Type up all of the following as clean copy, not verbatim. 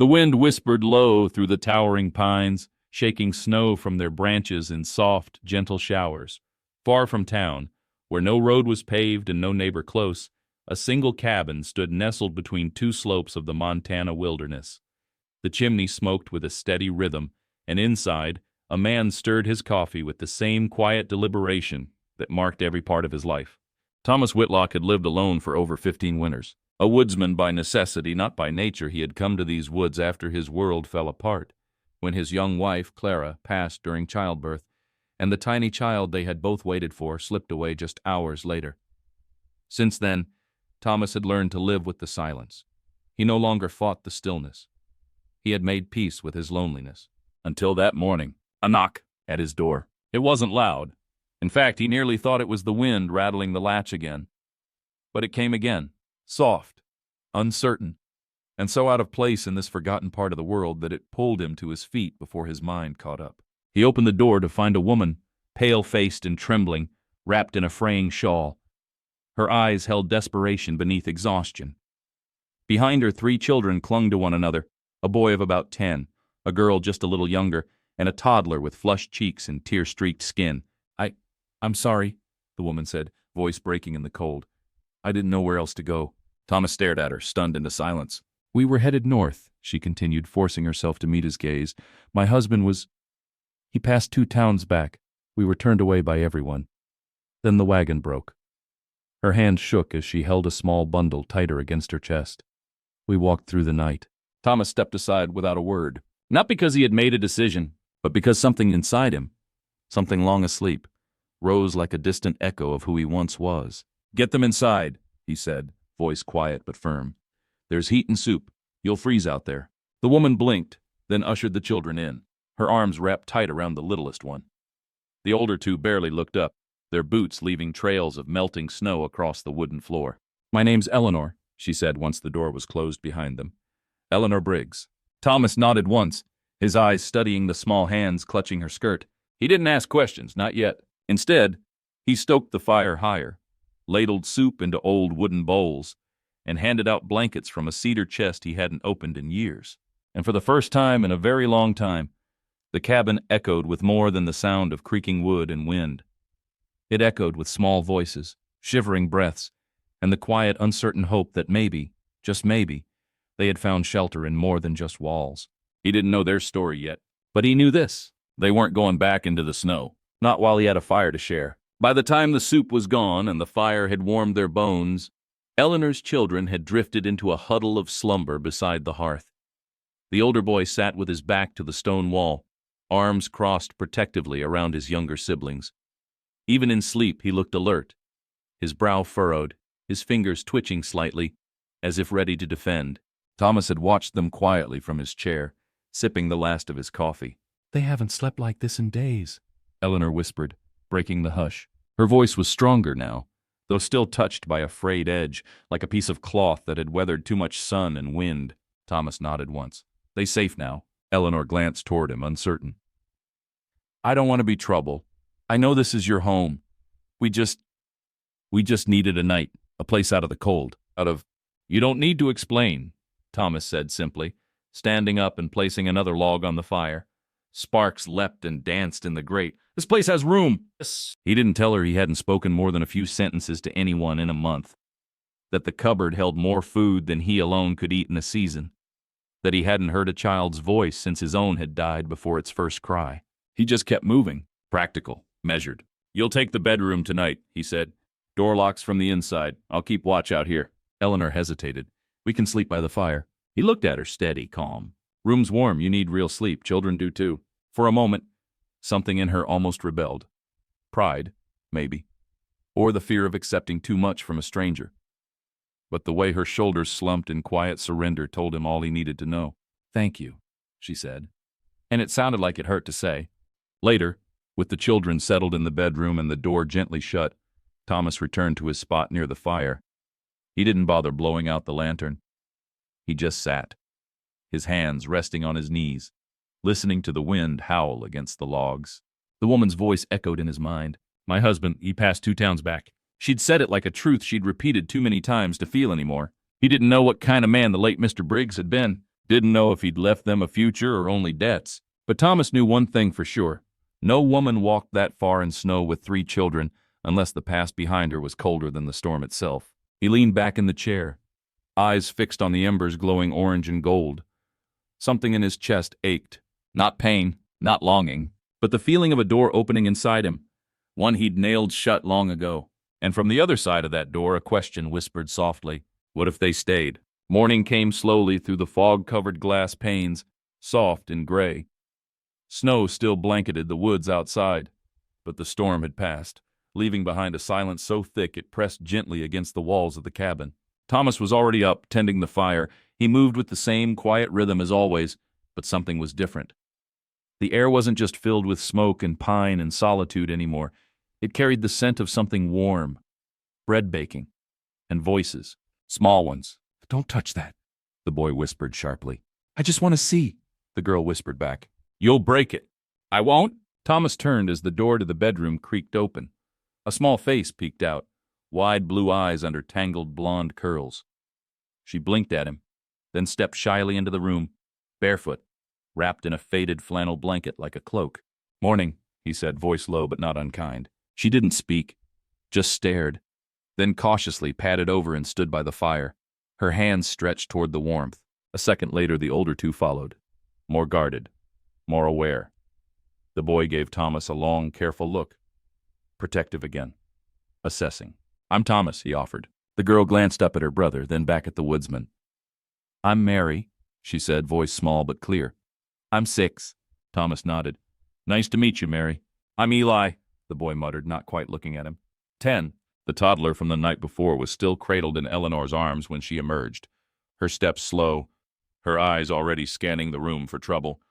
The wind whispered low through the towering pines, shaking snow from their branches in soft, gentle showers. Far from town, where no road was paved and no neighbor close, a single cabin stood nestled between two slopes of the Montana wilderness. The chimney smoked with a steady rhythm, and inside, a man stirred his coffee with the same quiet deliberation that marked every part of his life. Thomas Whitlock had lived alone for over 15 winters. A woodsman by necessity, not by nature, he had come to these woods after his world fell apart, when his young wife, Clara, passed during childbirth, and the tiny child they had both waited for slipped away just hours later. Since then, Thomas had learned to live with the silence. He no longer fought the stillness. He had made peace with his loneliness. Until that morning, a knock at his door. It wasn't loud. In fact, he nearly thought it was the wind rattling the latch again. But it came again, soft, uncertain, and so out of place in this forgotten part of the world that it pulled him to his feet before his mind caught up. He opened the door to find a woman, pale-faced and trembling, wrapped in a fraying shawl. Her eyes held desperation beneath exhaustion. Behind her, 3 children clung to one another, a boy of about 10, a girl just a little younger, and a toddler with flushed cheeks and tear-streaked skin. I'm sorry, the woman said, voice breaking in the cold. I didn't know where else to go. Thomas stared at her, stunned into silence. We were headed north, she continued, forcing herself to meet his gaze. My husband was... He passed 2 towns back. We were turned away by everyone. Then the wagon broke. Her hand shook as she held a small bundle tighter against her chest. We walked through the night. Thomas stepped aside without a word, not because he had made a decision, but because something inside him, something long asleep, rose like a distant echo of who he once was. Get them inside, he said, voice quiet but firm. There's heat and soup. You'll freeze out there. The woman blinked, then ushered the children in, her arms wrapped tight around the littlest one. The older 2 barely looked up, their boots leaving trails of melting snow across the wooden floor. My name's Eleanor, she said once the door was closed behind them. Eleanor Briggs. Thomas nodded once, his eyes studying the small hands clutching her skirt. He didn't ask questions, not yet. Instead, he stoked the fire higher, ladled soup into old wooden bowls, and handed out blankets from a cedar chest he hadn't opened in years. And for the first time in a very long time, the cabin echoed with more than the sound of creaking wood and wind. It echoed with small voices, shivering breaths, and the quiet, uncertain hope that maybe, just maybe, they had found shelter in more than just walls. He didn't know their story yet, but he knew this. They weren't going back into the snow, not while he had a fire to share. By the time the soup was gone and the fire had warmed their bones, Eleanor's children had drifted into a huddle of slumber beside the hearth. The older boy sat with his back to the stone wall, arms crossed protectively around his younger siblings. Even in sleep, he looked alert, his brow furrowed, his fingers twitching slightly, as if ready to defend. Thomas had watched them quietly from his chair, sipping the last of his coffee. They haven't slept like this in days, Eleanor whispered, breaking the hush. Her voice was stronger now, though still touched by a frayed edge, like a piece of cloth that had weathered too much sun and wind. Thomas nodded once. They safe now. Eleanor glanced toward him, uncertain. I don't want to be trouble. I know this is your home. We just needed a night, a place out of the cold, You don't need to explain, Thomas said simply, standing up and placing another log on the fire. Sparks leapt and danced in the grate. This place has room. He didn't tell her he hadn't spoken more than a few sentences to anyone in a month, that the cupboard held more food than he alone could eat in a season, that he hadn't heard a child's voice since his own had died before its first cry. He just kept moving, practical, measured. You'll take the bedroom tonight, he said. Door locks from the inside. I'll keep watch out here. Eleanor hesitated. We can sleep by the fire. He looked at her, steady, calm. Room's warm. You need real sleep. Children do too. For a moment, something in her almost rebelled. Pride, maybe. Or the fear of accepting too much from a stranger. But the way her shoulders slumped in quiet surrender told him all he needed to know. Thank you, she said. And it sounded like it hurt to say. Later, with the children settled in the bedroom and the door gently shut, Thomas returned to his spot near the fire. He didn't bother blowing out the lantern. He just sat, his hands resting on his knees, listening to the wind howl against the logs. The woman's voice echoed in his mind. My husband, he passed 2 towns back. She'd said it like a truth she'd repeated too many times to feel anymore. He didn't know what kind of man the late Mr. Briggs had been, Didn't know if he'd left them a future or only debts. But Thomas knew one thing for sure. No woman walked that far in snow with 3 children unless the past behind her was colder than the storm itself. He leaned back in the chair, eyes fixed on the embers glowing orange and gold. Something in his chest ached. Not pain, not longing, but the feeling of a door opening inside him, one he'd nailed shut long ago. And from the other side of that door, a question whispered softly. What if they stayed? Morning came slowly through the fog-covered glass panes, soft and gray. Snow still blanketed the woods outside, but the storm had passed, leaving behind a silence so thick it pressed gently against the walls of the cabin. Thomas was already up, tending the fire. He moved with the same quiet rhythm as always, but something was different. The air wasn't just filled with smoke and pine and solitude anymore. It carried the scent of something warm, bread baking, and voices, small ones. Don't touch that, the boy whispered sharply. I just want to see, the girl whispered back. You'll break it. I won't. Thomas turned as the door to the bedroom creaked open. A small face peeked out, wide blue eyes under tangled blonde curls. She blinked at him, then stepped shyly into the room, barefoot, wrapped in a faded flannel blanket like a cloak. Morning, he said, voice low but not unkind. She didn't speak, just stared, then cautiously padded over and stood by the fire, her hands stretched toward the warmth. A second later, the older 2 followed, more guarded, more aware. The boy gave Thomas a long, careful look, protective again, assessing. I'm Thomas, he offered. The girl glanced up at her brother, then back at the woodsman. I'm Mary, she said, voice small but clear. I'm 6. Thomas nodded. Nice to meet you, Mary. I'm Eli, the boy muttered, not quite looking at him. 10. The toddler from the night before was still cradled in Eleanor's arms when she emerged, her steps slow, her eyes already scanning the room for trouble.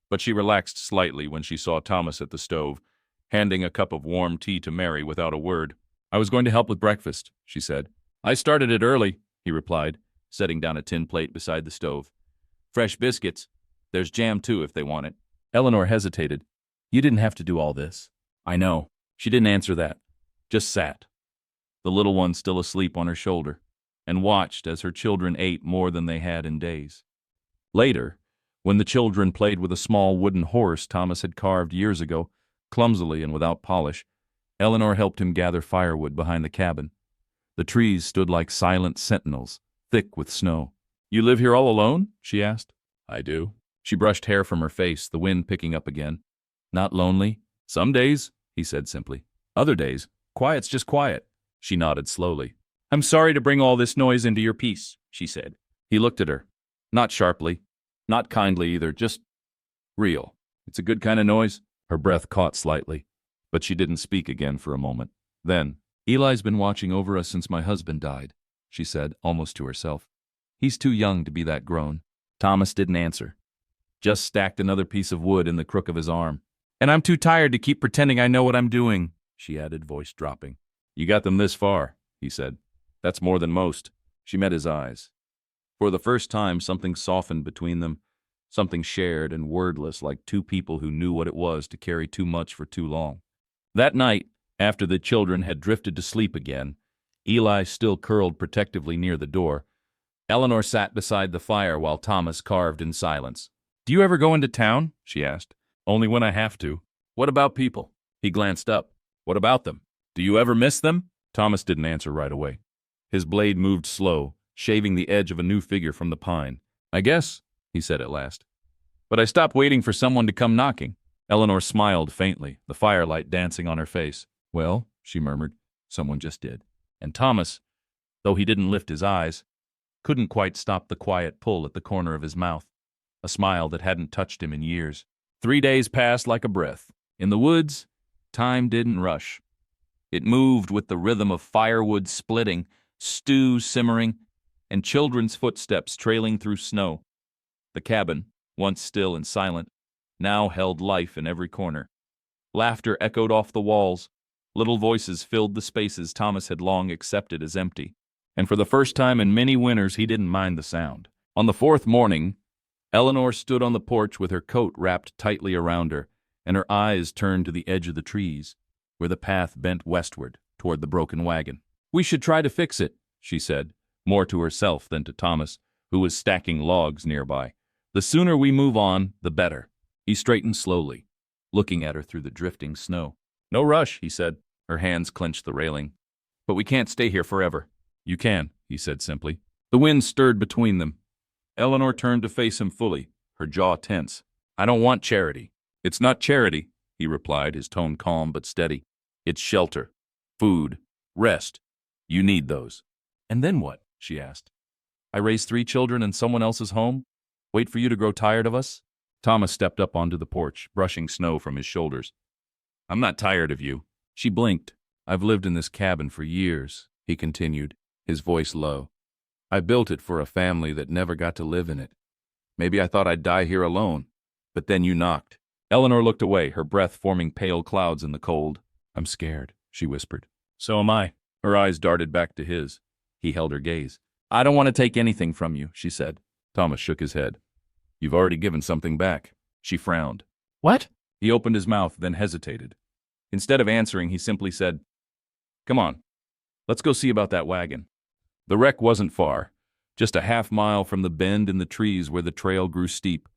But she relaxed slightly when she saw Thomas at the stove, handing a cup of warm tea to Mary without a word. I was going to help with breakfast, she said. I started it early, he replied, setting down a tin plate beside the stove. Fresh biscuits. There's jam, too, if they want it. Eleanor hesitated. You didn't have to do all this. I know. She didn't answer that. Just sat, the little one still asleep on her shoulder, and watched as her children ate more than they had in days. Later, when the children played with a small wooden horse Thomas had carved years ago, clumsily and without polish, Eleanor helped him gather firewood behind the cabin. The trees stood like silent sentinels, thick with snow. You live here all alone? She asked. I do. She brushed hair from her face, the wind picking up again. Not lonely? Some days, he said simply. Other days, quiet's just quiet. She nodded slowly. I'm sorry to bring all this noise into your peace, she said. He looked at her. Not sharply, not kindly either, just real. It's a good kind of noise. Her breath caught slightly, but she didn't speak again for a moment. Then, Eli's been watching over us since my husband died, she said, almost to herself. He's too young to be that grown. Thomas didn't answer, just stacked another piece of wood in the crook of his arm. And I'm too tired to keep pretending I know what I'm doing, she added, voice dropping. You got them this far, he said. That's more than most. She met his eyes. For the first time, something softened between them, something shared and wordless, like 2 people who knew what it was to carry too much for too long. That night, after the children had drifted to sleep again, Eli still curled protectively near the door. Eleanor sat beside the fire while Thomas carved in silence. Do you ever go into town? She asked. Only when I have to. What about people? He glanced up. What about them? Do you ever miss them? Thomas didn't answer right away. His blade moved slow, shaving the edge of a new figure from the pine. I guess, he said at last. But I stopped waiting for someone to come knocking. Eleanor smiled faintly, the firelight dancing on her face. Well, she murmured, someone just did. And Thomas, though he didn't lift his eyes, couldn't quite stop the quiet pull at the corner of his mouth, a smile that hadn't touched him in years. 3 days passed like a breath. In the woods, time didn't rush. It moved with the rhythm of firewood splitting, stew simmering, and children's footsteps trailing through snow. The cabin, once still and silent, now held life in every corner. Laughter echoed off the walls. Little voices filled the spaces Thomas had long accepted as empty. And for the first time in many winters, he didn't mind the sound. On the 4th morning, Eleanor stood on the porch with her coat wrapped tightly around her, and her eyes turned to the edge of the trees, where the path bent westward toward the broken wagon. We should try to fix it, she said, more to herself than to Thomas, who was stacking logs nearby. "The sooner we move on, the better." He straightened slowly, looking at her through the drifting snow. "No rush," he said. Her hands clenched the railing. "But we can't stay here forever." "You can," he said simply. The wind stirred between them. Eleanor turned to face him fully, her jaw tense. "I don't want charity." "It's not charity," he replied, his tone calm but steady. "It's shelter, food, rest. You need those." "And then what?" she asked. "I raise 3 children in someone else's home? Wait for you to grow tired of us?" Thomas stepped up onto the porch, brushing snow from his shoulders. "I'm not tired of you." She blinked. "I've lived in this cabin for years," he continued, his voice low. "I built it for a family that never got to live in it. Maybe I thought I'd die here alone, but then you knocked." Eleanor looked away, her breath forming pale clouds in the cold. "I'm scared," she whispered. "So am I." Her eyes darted back to his. He held her gaze. "I don't want to take anything from you," she said. Thomas shook his head. "You've already given something back." She frowned. "What?" He opened his mouth, then hesitated. Instead of answering, he simply said, "Come on, let's go see about that wagon." The wreck wasn't far, just a half-mile from the bend in the trees where the trail grew steep.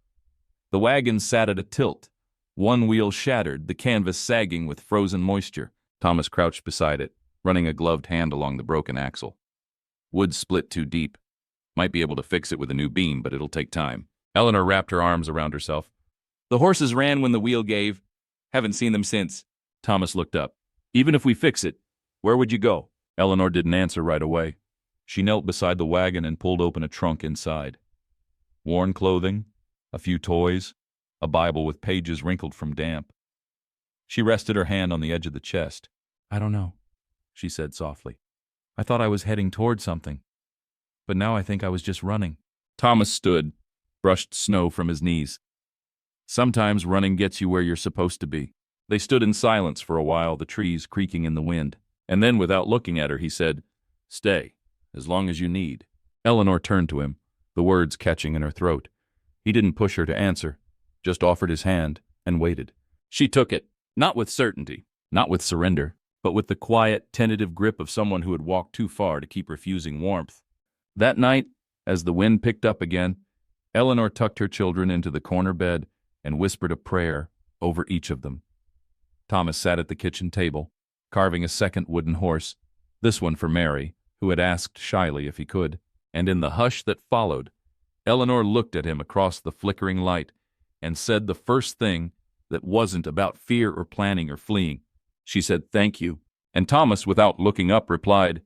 The wagon sat at a tilt, one wheel shattered, the canvas sagging with frozen moisture. Thomas crouched beside it, running a gloved hand along the broken axle. "Wood split too deep. Might be able to fix it with a new beam, but it'll take time." Eleanor wrapped her arms around herself. "The horses ran when the wheel gave. Haven't seen them since." Thomas looked up. "Even if we fix it, where would you go?" Eleanor didn't answer right away. She knelt beside the wagon and pulled open a trunk inside. Worn clothing, a few toys, a Bible with pages wrinkled from damp. She rested her hand on the edge of the chest. "I don't know," she said softly. "I thought I was heading toward something, but now I think I was just running." Thomas stood, brushed snow from his knees. "Sometimes running gets you where you're supposed to be." They stood in silence for a while, the trees creaking in the wind. And then, without looking at her, he said, "Stay, as long as you need." Eleanor turned to him, the words catching in her throat. He didn't push her to answer, just offered his hand and waited. She took it, not with certainty, not with surrender, but with the quiet, tentative grip of someone who had walked too far to keep refusing warmth. That night, as the wind picked up again, Eleanor tucked her children into the corner bed and whispered a prayer over each of them. Thomas sat at the kitchen table, carving a second wooden horse, this one for Mary, who had asked shyly if he could. And in the hush that followed, Eleanor looked at him across the flickering light and said the first thing that wasn't about fear or planning or fleeing. She said, "Thank you." And Thomas, without looking up, replied,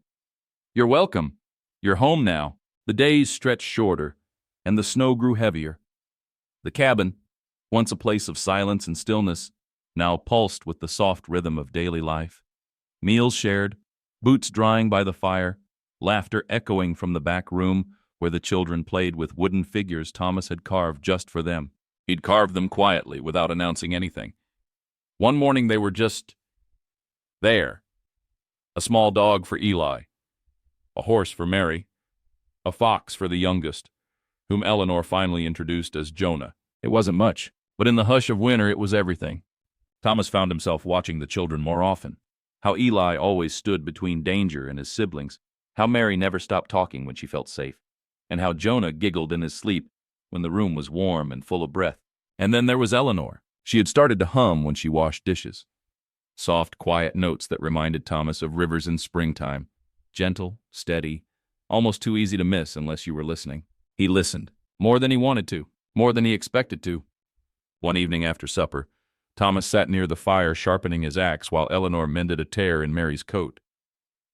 "You're welcome. You're home now." The days stretched shorter, and the snow grew heavier. The cabin, once a place of silence and stillness, now pulsed with the soft rhythm of daily life. Meals shared, boots drying by the fire, laughter echoing from the back room where the children played with wooden figures Thomas had carved just for them. He'd carved them quietly, without announcing anything. One morning they were just there. A small dog for Eli, a horse for Mary, a fox for the youngest, whom Eleanor finally introduced as Jonah. It wasn't much, but in the hush of winter it was everything. Thomas found himself watching the children more often. How Eli always stood between danger and his siblings, how Mary never stopped talking when she felt safe, and how Jonah giggled in his sleep when the room was warm and full of breath. And then there was Eleanor. She had started to hum when she washed dishes. Soft, quiet notes that reminded Thomas of rivers in springtime. Gentle, steady, almost too easy to miss unless you were listening. He listened, more than he wanted to, more than he expected to. One evening after supper, Thomas sat near the fire sharpening his axe while Eleanor mended a tear in Mary's coat.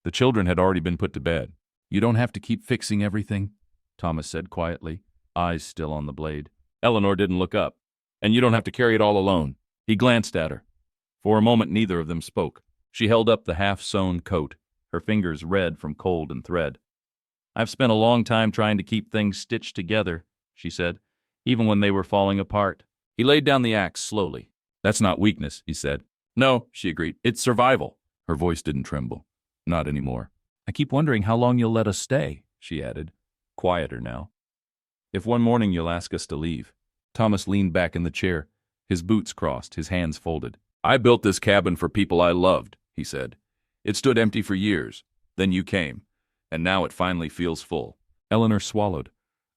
The children had already been put to bed. "You don't have to keep fixing everything," Thomas said quietly, eyes still on the blade. Eleanor didn't look up. "And you don't have to carry it all alone." He glanced at her. For a moment neither of them spoke. She held up the half-sewn coat, her fingers red from cold and thread. "I've spent a long time trying to keep things stitched together," she said, "even when they were falling apart." He laid down the axe slowly. "That's not weakness," he said. "No," she agreed. "It's survival." Her voice didn't tremble. "Not anymore." "I keep wondering how long you'll let us stay," she added, quieter now. "If one morning you'll ask us to leave." Thomas leaned back in the chair, his boots crossed, his hands folded. "I built this cabin for people I loved," he said. "It stood empty for years. Then you came, and now it finally feels full." Eleanor swallowed.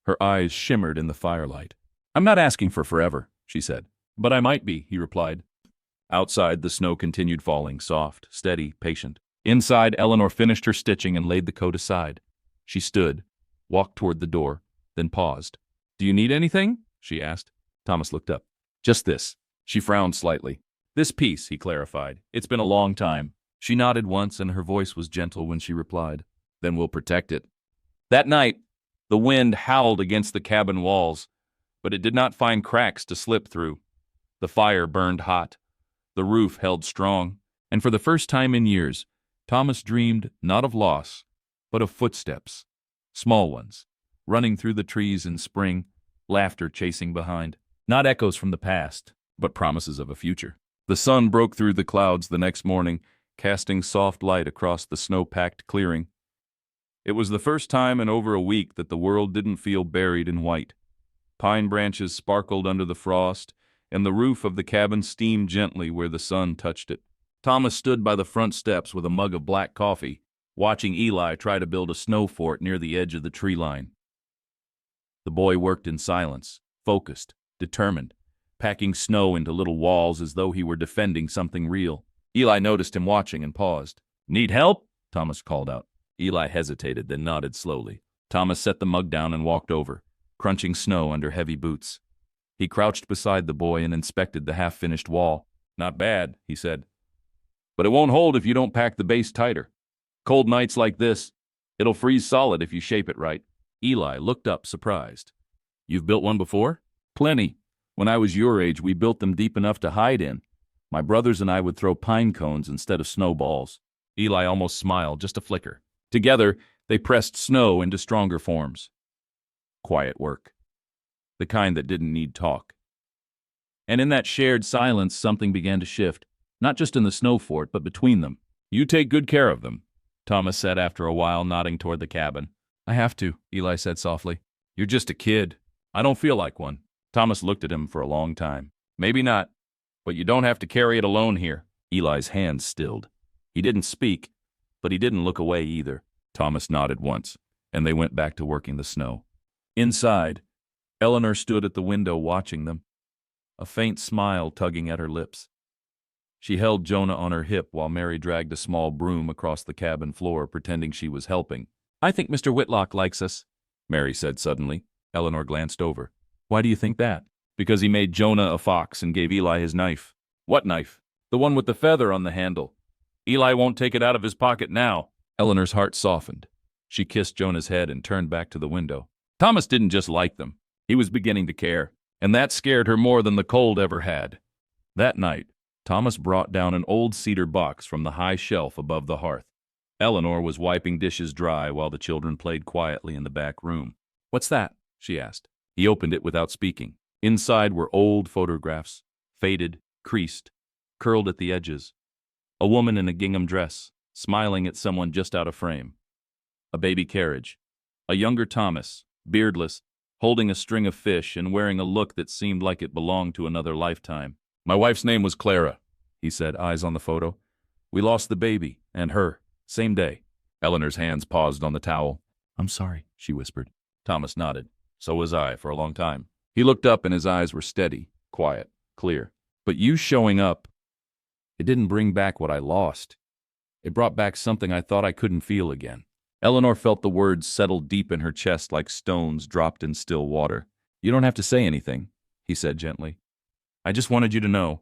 Her eyes shimmered in the firelight. "I'm not asking for forever," she said. "But I might be," he replied. Outside, the snow continued falling, soft, steady, patient. Inside, Eleanor finished her stitching and laid the coat aside. She stood, walked toward the door, then paused. "Do you need anything?" she asked. Thomas looked up. "Just this." She frowned slightly. "This piece," he clarified. "It's been a long time." She nodded once, and her voice was gentle when she replied, "Then we'll protect it." That night, the wind howled against the cabin walls, but it did not find cracks to slip through. The fire burned hot. The roof held strong, and for the first time in years, Thomas dreamed not of loss, but of footsteps, small ones, running through the trees in spring, laughter chasing behind. Not echoes from the past, but promises of a future. The sun broke through the clouds the next morning, casting soft light across the snow-packed clearing. It was the first time in over a week that the world didn't feel buried in white. Pine branches sparkled under the frost, and the roof of the cabin steamed gently where the sun touched it. Thomas stood by the front steps with a mug of black coffee, watching Eli try to build a snow fort near the edge of the tree line. The boy worked in silence, focused, determined, packing snow into little walls as though he were defending something real. Eli noticed him watching and paused. "Need help?" Thomas called out. Eli hesitated, then nodded slowly. Thomas set the mug down and walked over, crunching snow under heavy boots. He crouched beside the boy and inspected the half-finished wall. "Not bad," he said. "But it won't hold if you don't pack the base tighter. Cold nights like this, it'll freeze solid if you shape it right." Eli looked up, surprised. "You've built one before?" "Plenty. When I was your age, we built them deep enough to hide in. My brothers and I would throw pine cones instead of snowballs." Eli almost smiled, just a flicker. Together, they pressed snow into stronger forms. Quiet work. The kind that didn't need talk. And in that shared silence, something began to shift, not just in the snow fort, but between them. "You take good care of them," Thomas said after a while, nodding toward the cabin. "I have to," Eli said softly. "You're just a kid. I don't feel like one." Thomas looked at him for a long time. "Maybe not, but you don't have to carry it alone here." Eli's hands stilled. He didn't speak, but he didn't look away either. Thomas nodded once, and they went back to working the snow. Inside, Eleanor stood at the window watching them, a faint smile tugging at her lips. She held Jonah on her hip while Mary dragged a small broom across the cabin floor, pretending she was helping. "I think Mr. Whitlock likes us," Mary said suddenly. Eleanor glanced over. "Why do you think that?" "Because he made Jonah a fox and gave Eli his knife." "What knife?" "The one with the feather on the handle. Eli won't take it out of his pocket now." Eleanor's heart softened. She kissed Jonah's head and turned back to the window. Thomas didn't just like them. He was beginning to care, and that scared her more than the cold ever had. That night, Thomas brought down an old cedar box from the high shelf above the hearth. Eleanor was wiping dishes dry while the children played quietly in the back room. "What's that?" she asked. He opened it without speaking. Inside were old photographs, faded, creased, curled at the edges. A woman in a gingham dress, smiling at someone just out of frame. A baby carriage. A younger Thomas, beardless, holding a string of fish and wearing a look that seemed like it belonged to another lifetime. "My wife's name was Clara," he said, eyes on the photo. "We lost the baby, and her, same day." Eleanor's hands paused on the towel. "I'm sorry," she whispered. Thomas nodded. "So was I, for a long time." He looked up and his eyes were steady, quiet, clear. "But you showing up, it didn't bring back what I lost. It brought back something I thought I couldn't feel again." Eleanor felt the words settle deep in her chest like stones dropped in still water. "You don't have to say anything," he said gently. "I just wanted you to know.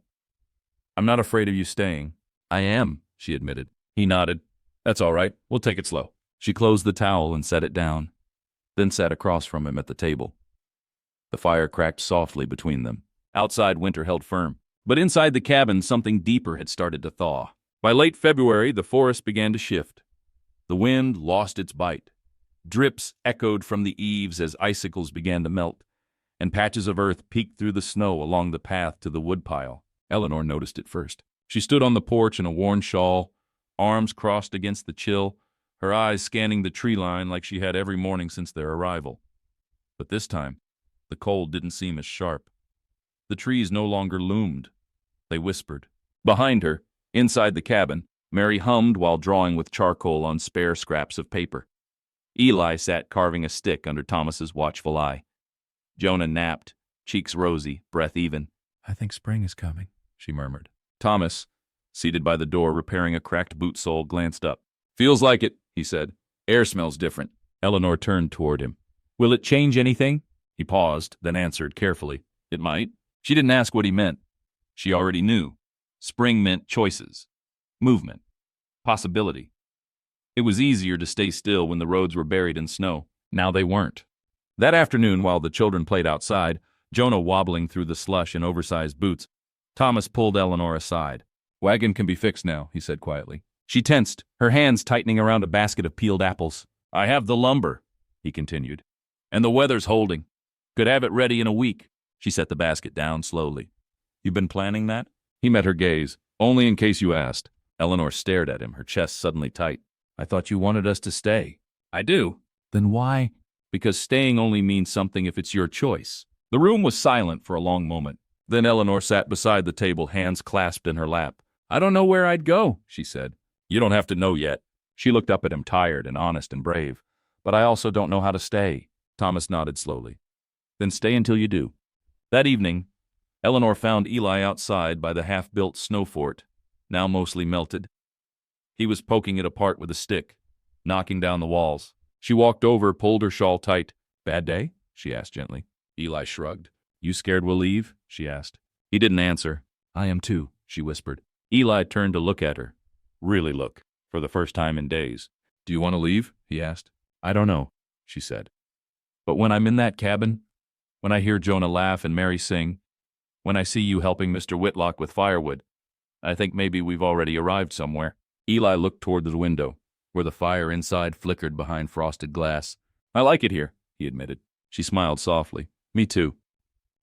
I'm not afraid of you staying." "I am," she admitted. He nodded. "That's all right. We'll take it slow." She closed the towel and set it down, then sat across from him at the table. The fire cracked softly between them. Outside, winter held firm. But inside the cabin, something deeper had started to thaw. By late February, the forest began to shift. The wind lost its bite. Drips echoed from the eaves as icicles began to melt, and patches of earth peeked through the snow along the path to the woodpile. Eleanor noticed it first. She stood on the porch in a worn shawl, arms crossed against the chill, her eyes scanning the tree line like she had every morning since their arrival. But this time, the cold didn't seem as sharp. The trees no longer loomed. They whispered. Behind her, inside the cabin, Mary hummed while drawing with charcoal on spare scraps of paper. Eli sat carving a stick under Thomas's watchful eye. Jonah napped, cheeks rosy, breath even. "I think spring is coming," she murmured. Thomas, seated by the door repairing a cracked boot sole, glanced up. "Feels like it," he said. "Air smells different." Eleanor turned toward him. "Will it change anything?" He paused, then answered carefully. "It might." She didn't ask what he meant. She already knew. Spring meant choices, movement, possibility. It was easier to stay still when the roads were buried in snow. Now they weren't. That afternoon, while the children played outside, Jonah wobbling through the slush in oversized boots, Thomas pulled Eleanor aside. "Wagon can be fixed now," he said quietly. She tensed, her hands tightening around a basket of peeled apples. "I have the lumber," he continued. "And the weather's holding. Could have it ready in a week." She set the basket down slowly. "You've been planning that?" He met her gaze. "Only in case you asked." Eleanor stared at him, her chest suddenly tight. "I thought you wanted us to stay." "I do." "Then why?" "Because staying only means something if it's your choice." The room was silent for a long moment. Then Eleanor sat beside the table, hands clasped in her lap. "I don't know where I'd go," she said. "You don't have to know yet." She looked up at him, tired and honest and brave. "But I also don't know how to stay." Thomas nodded slowly. "Then stay until you do." That evening, Eleanor found Eli outside by the half-built snow fort, now mostly melted. He was poking it apart with a stick, knocking down the walls. She walked over, pulled her shawl tight. "Bad day?" she asked gently. Eli shrugged. "You scared we'll leave?" she asked. He didn't answer. "I am too," she whispered. Eli turned to look at her. Really look, for the first time in days. "Do you want to leave?" he asked. "I don't know," she said. "But when I'm in that cabin, when I hear Jonah laugh and Mary sing, when I see you helping Mr. Whitlock with firewood, I think maybe we've already arrived somewhere." Eli looked toward the window, where the fire inside flickered behind frosted glass. "I like it here," he admitted. She smiled softly. "Me too."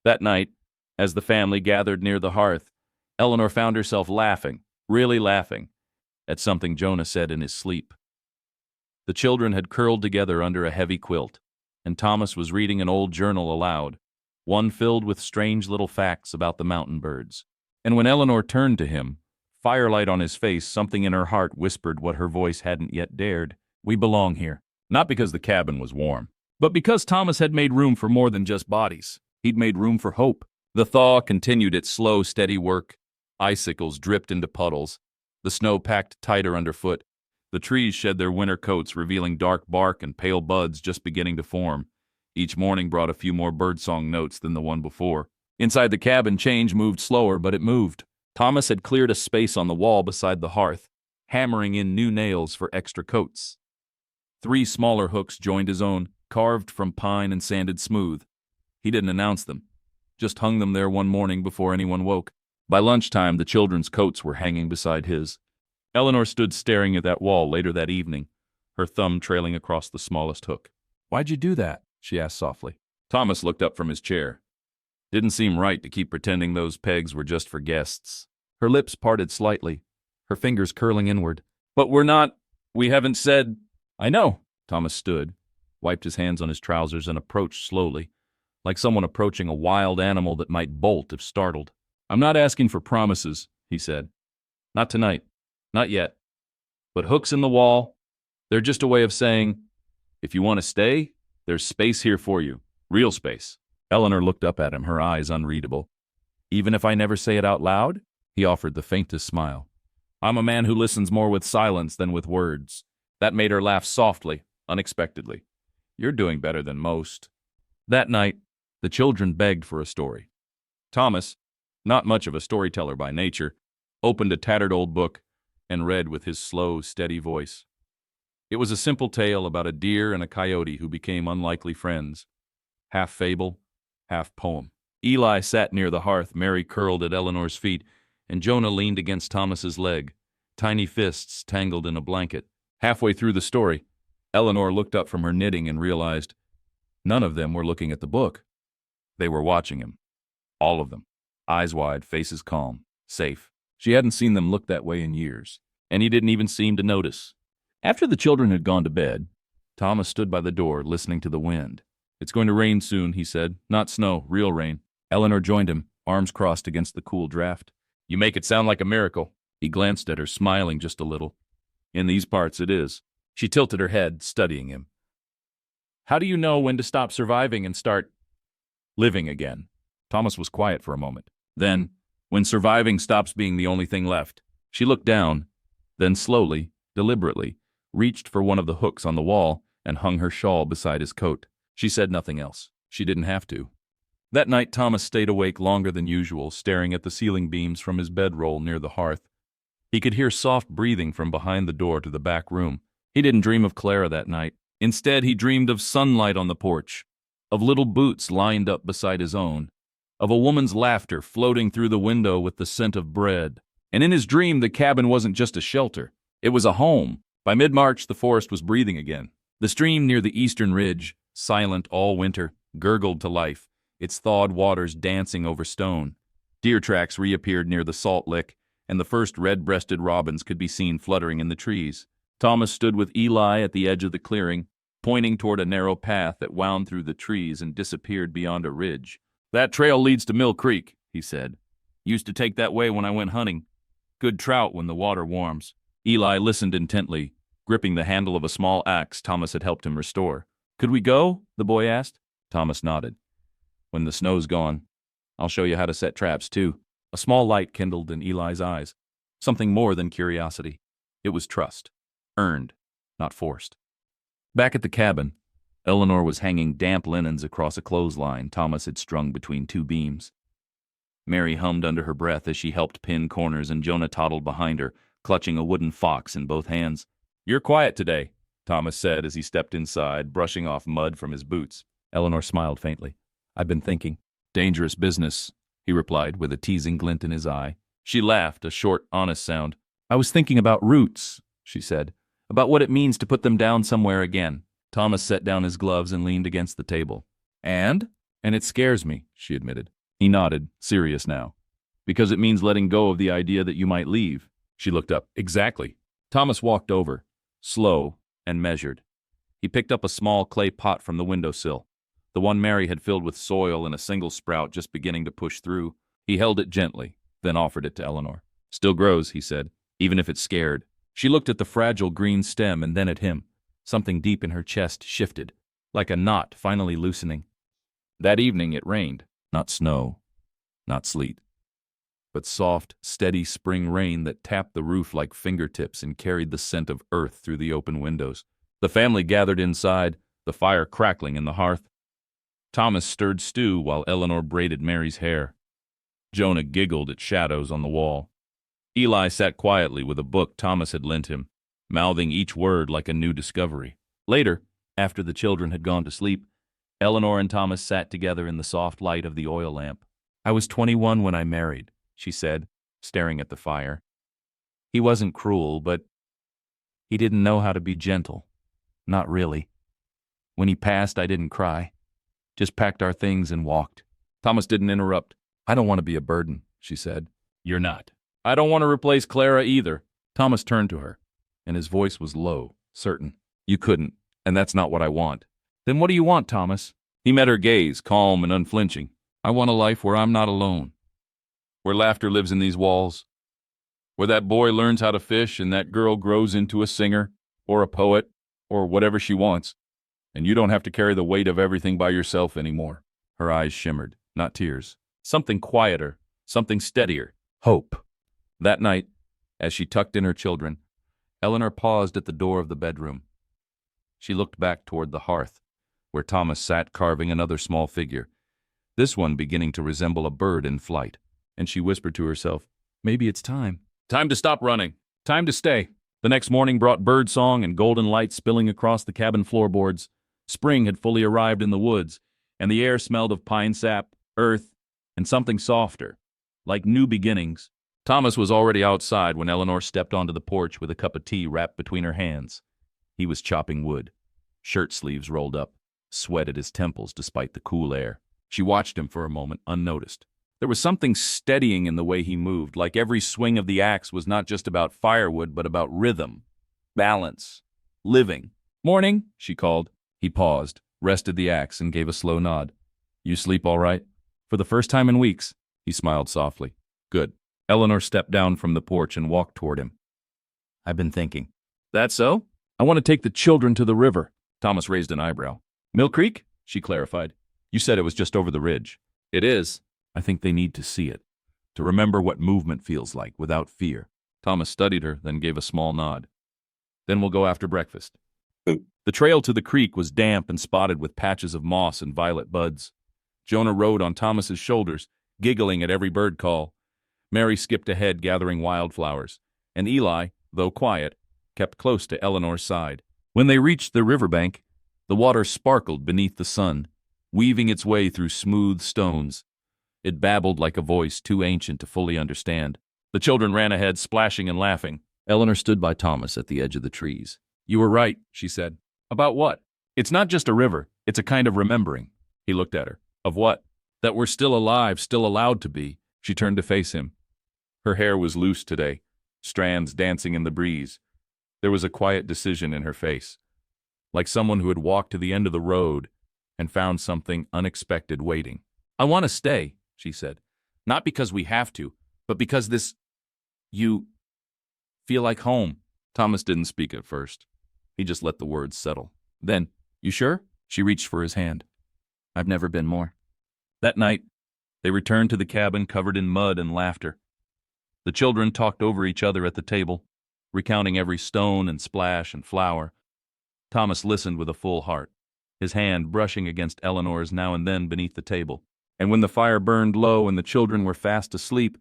That night, as the family gathered near the hearth, Eleanor found herself laughing, really laughing, at something Jonah said in his sleep. The children had curled together under a heavy quilt, and Thomas was reading an old journal aloud, one filled with strange little facts about the mountain birds. And when Eleanor turned to him, firelight on his face, something in her heart whispered what her voice hadn't yet dared. "We belong here." Not because the cabin was warm, but because Thomas had made room for more than just bodies. He'd made room for hope. The thaw continued its slow, steady work. Icicles dripped into puddles. The snow packed tighter underfoot. The trees shed their winter coats, revealing dark bark and pale buds just beginning to form. Each morning brought a few more birdsong notes than the one before. Inside the cabin, change moved slower, but it moved. Thomas had cleared a space on the wall beside the hearth, hammering in new nails for extra coats. 3 smaller hooks joined his own, carved from pine and sanded smooth. He didn't announce them, just hung them there one morning before anyone woke. By lunchtime, the children's coats were hanging beside his. Eleanor stood staring at that wall later that evening, her thumb trailing across the smallest hook. "Why'd you do that?" she asked softly. Thomas looked up from his chair. Didn't seem right to keep pretending those pegs were just for guests. Her lips parted slightly, her fingers curling inward. "But we haven't said—" "I know." Thomas stood, wiped his hands on his trousers, and approached slowly, like someone approaching a wild animal that might bolt if startled. "I'm not asking for promises," he said. "Not tonight. Not yet. But hooks in the wall, they're just a way of saying, if you want to stay, there's space here for you. Real space." Eleanor looked up at him, her eyes unreadable. "Even if I never say it out loud?" He offered the faintest smile. "I'm a man who listens more with silence than with words." That made her laugh softly, unexpectedly. "You're doing better than most." That night, the children begged for a story. Thomas, not much of a storyteller by nature, opened a tattered old book and read with his slow, steady voice. It was a simple tale about a deer and a coyote who became unlikely friends. Half fable, half poem. Eli sat near the hearth, Mary curled at Eleanor's feet, and Jonah leaned against Thomas's leg, tiny fists tangled in a blanket. Halfway through the story, Eleanor looked up from her knitting and realized none of them were looking at the book. They were watching him. All of them. Eyes wide, faces calm, safe. She hadn't seen them look that way in years, and he didn't even seem to notice. After the children had gone to bed, Thomas stood by the door, listening to the wind. "It's going to rain soon," he said. "Not snow, real rain." Eleanor joined him, arms crossed against the cool draft. "You make it sound like a miracle." He glanced at her, smiling just a little. "In these parts, it is." She tilted her head, studying him. How do you know when to stop surviving and start living again? Thomas was quiet for a moment. Then, when surviving stops being the only thing left, she looked down, then slowly, deliberately, reached for one of the hooks on the wall and hung her shawl beside his coat. She said nothing else. She didn't have to. That night, Thomas stayed awake longer than usual, staring at the ceiling beams from his bedroll near the hearth. He could hear soft breathing from behind the door to the back room. He didn't dream of Clara that night. Instead, he dreamed of sunlight on the porch, of little boots lined up beside his own, of a woman's laughter floating through the window with the scent of bread. And in his dream, the cabin wasn't just a shelter. It was a home. By mid-March, the forest was breathing again. The stream near the eastern ridge, silent all winter, gurgled to life, its thawed waters dancing over stone. Deer tracks reappeared near the salt lick, and the first red-breasted robins could be seen fluttering in the trees. Thomas stood with Eli at the edge of the clearing, pointing toward a narrow path that wound through the trees and disappeared beyond a ridge. "That trail leads to Mill Creek," he said. "Used to take that way when I went hunting. Good trout when the water warms." Eli listened intently, gripping the handle of a small axe Thomas had helped him restore. "Could we go?" the boy asked. Thomas nodded. "When the snow's gone, I'll show you how to set traps, too." A small light kindled in Eli's eyes. Something more than curiosity. It was trust. Earned, not forced. Back at the cabin, Eleanor was hanging damp linens across a clothesline Thomas had strung between two beams. Mary hummed under her breath as she helped pin corners, and Jonah toddled behind her, clutching a wooden fox in both hands. "You're quiet today," Thomas said as he stepped inside, brushing off mud from his boots. Eleanor smiled faintly. "I've been thinking." "Dangerous business," he replied with a teasing glint in his eye. She laughed, a short, honest sound. "I was thinking about roots," she said, "about what it means to put them down somewhere again." Thomas set down his gloves and leaned against the table. "And it scares me," she admitted. He nodded, serious now. "Because it means letting go of the idea that you might leave." She looked up. "Exactly." Thomas walked over, slow and measured. He picked up a small clay pot from the windowsill, the one Mary had filled with soil and a single sprout just beginning to push through. He held it gently, then offered it to Eleanor. "Still grows," he said, "even if it's scared." She looked at the fragile green stem and then at him. Something deep in her chest shifted, like a knot finally loosening. That evening it rained. Not snow, not sleet, but soft, steady spring rain that tapped the roof like fingertips and carried the scent of earth through the open windows. The family gathered inside, the fire crackling in the hearth. Thomas stirred stew while Eleanor braided Mary's hair. Jonah giggled at shadows on the wall. Eli sat quietly with a book Thomas had lent him, mouthing each word like a new discovery. Later, after the children had gone to sleep, Eleanor and Thomas sat together in the soft light of the oil lamp. "I was 21 when I married," she said, staring at the fire. "He wasn't cruel, but he didn't know how to be gentle. Not really. When he passed, I didn't cry. Just packed our things and walked." Thomas didn't interrupt. "I don't want to be a burden," she said. "You're not." "I don't want to replace Clara either." Thomas turned to her, and his voice was low, certain. "You couldn't, and that's not what I want." "Then what do you want, Thomas?" He met her gaze, calm and unflinching. "I want a life where I'm not alone. Where laughter lives in these walls. Where that boy learns how to fish and that girl grows into a singer, or a poet, or whatever she wants. And you don't have to carry the weight of everything by yourself anymore." Her eyes shimmered, not tears. Something quieter, something steadier. Hope. That night, as she tucked in her children, Eleanor paused at the door of the bedroom. She looked back toward the hearth, where Thomas sat carving another small figure, this one beginning to resemble a bird in flight, and she whispered to herself, "Maybe it's time. Time to stop running. Time to stay." The next morning brought bird song and golden light spilling across the cabin floorboards. Spring had fully arrived in the woods, and the air smelled of pine sap, earth, and something softer, like new beginnings. Thomas was already outside when Eleanor stepped onto the porch with a cup of tea wrapped between her hands. He was chopping wood, shirt sleeves rolled up, sweat at his temples despite the cool air. She watched him for a moment, unnoticed. There was something steadying in the way he moved, like every swing of the axe was not just about firewood, but about rhythm, balance, living. "Morning," she called. He paused, rested the axe, and gave a slow nod. "You sleep all right?" "For the first time in weeks." He smiled softly. "Good." Eleanor stepped down from the porch and walked toward him. "I've been thinking." "That so?" "I want to take the children to the river." Thomas raised an eyebrow. Mill Creek? She clarified. You said it was just over the ridge. It is. I think they need to see it, to remember what movement feels like without fear. Thomas studied her, then gave a small nod. Then we'll go after breakfast. The trail to the creek was damp and spotted with patches of moss and violet buds. Jonah rode on Thomas's shoulders, giggling at every bird call. Mary skipped ahead, gathering wildflowers, and Eli, though quiet, kept close to Eleanor's side. When they reached the riverbank, the water sparkled beneath the sun, weaving its way through smooth stones. It babbled like a voice too ancient to fully understand. The children ran ahead, splashing and laughing. Eleanor stood by Thomas at the edge of the trees. You were right, she said. About what? It's not just a river, it's a kind of remembering. He looked at her. Of what? That we're still alive, still allowed to be. She turned to face him. Her hair was loose today, strands dancing in the breeze. There was a quiet decision in her face, like someone who had walked to the end of the road and found something unexpected waiting. I want to stay, she said. Not because we have to, but because you feel like home. Thomas didn't speak at first. He just let the words settle. Then, you sure? She reached for his hand. I've never been more. That night, they returned to the cabin covered in mud and laughter. The children talked over each other at the table, recounting every stone and splash and flower. Thomas listened with a full heart, his hand brushing against Eleanor's now and then beneath the table. And when the fire burned low and the children were fast asleep,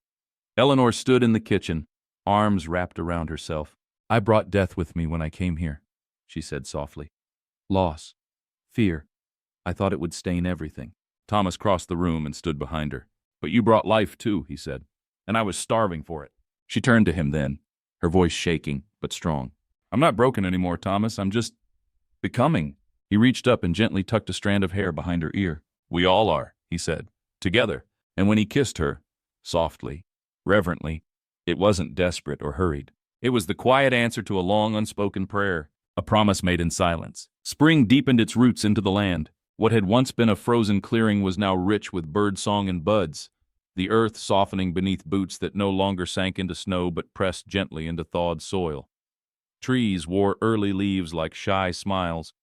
Eleanor stood in the kitchen, arms wrapped around herself. I brought death with me when I came here, she said softly. Loss, fear. I thought it would stain everything. Thomas crossed the room and stood behind her. But you brought life too, he said, and I was starving for it. She turned to him then, her voice shaking but strong. I'm not broken anymore, Thomas. I'm just becoming. He reached up and gently tucked a strand of hair behind her ear. We all are, he said, together. And when he kissed her, softly, reverently, it wasn't desperate or hurried. It was the quiet answer to a long unspoken prayer, a promise made in silence. Spring deepened its roots into the land. What had once been a frozen clearing was now rich with bird song and buds, the earth softening beneath boots that no longer sank into snow but pressed gently into thawed soil. Trees wore early leaves like shy smiles,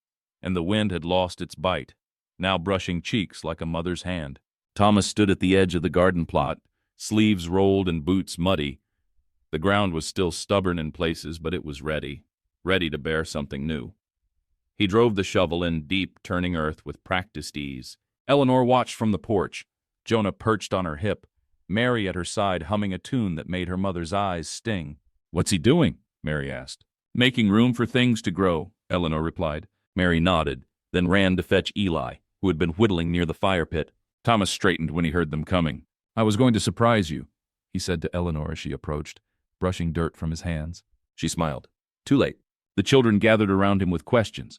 and the wind had lost its bite, now brushing cheeks like a mother's hand. Thomas stood at the edge of the garden plot, sleeves rolled and boots muddy. The ground was still stubborn in places, but it was ready to bear something new. He drove the shovel in deep, turning earth with practiced ease. Eleanor watched from the porch, Jonah perched on her hip, Mary at her side humming a tune that made her mother's eyes sting. What's he doing? Mary asked. Making room for things to grow, Eleanor replied. Mary nodded, then ran to fetch Eli, who had been whittling near the fire pit. Thomas straightened when he heard them coming. I was going to surprise you, he said to Eleanor as she approached, brushing dirt from his hands. She smiled. Too late. The children gathered around him with questions.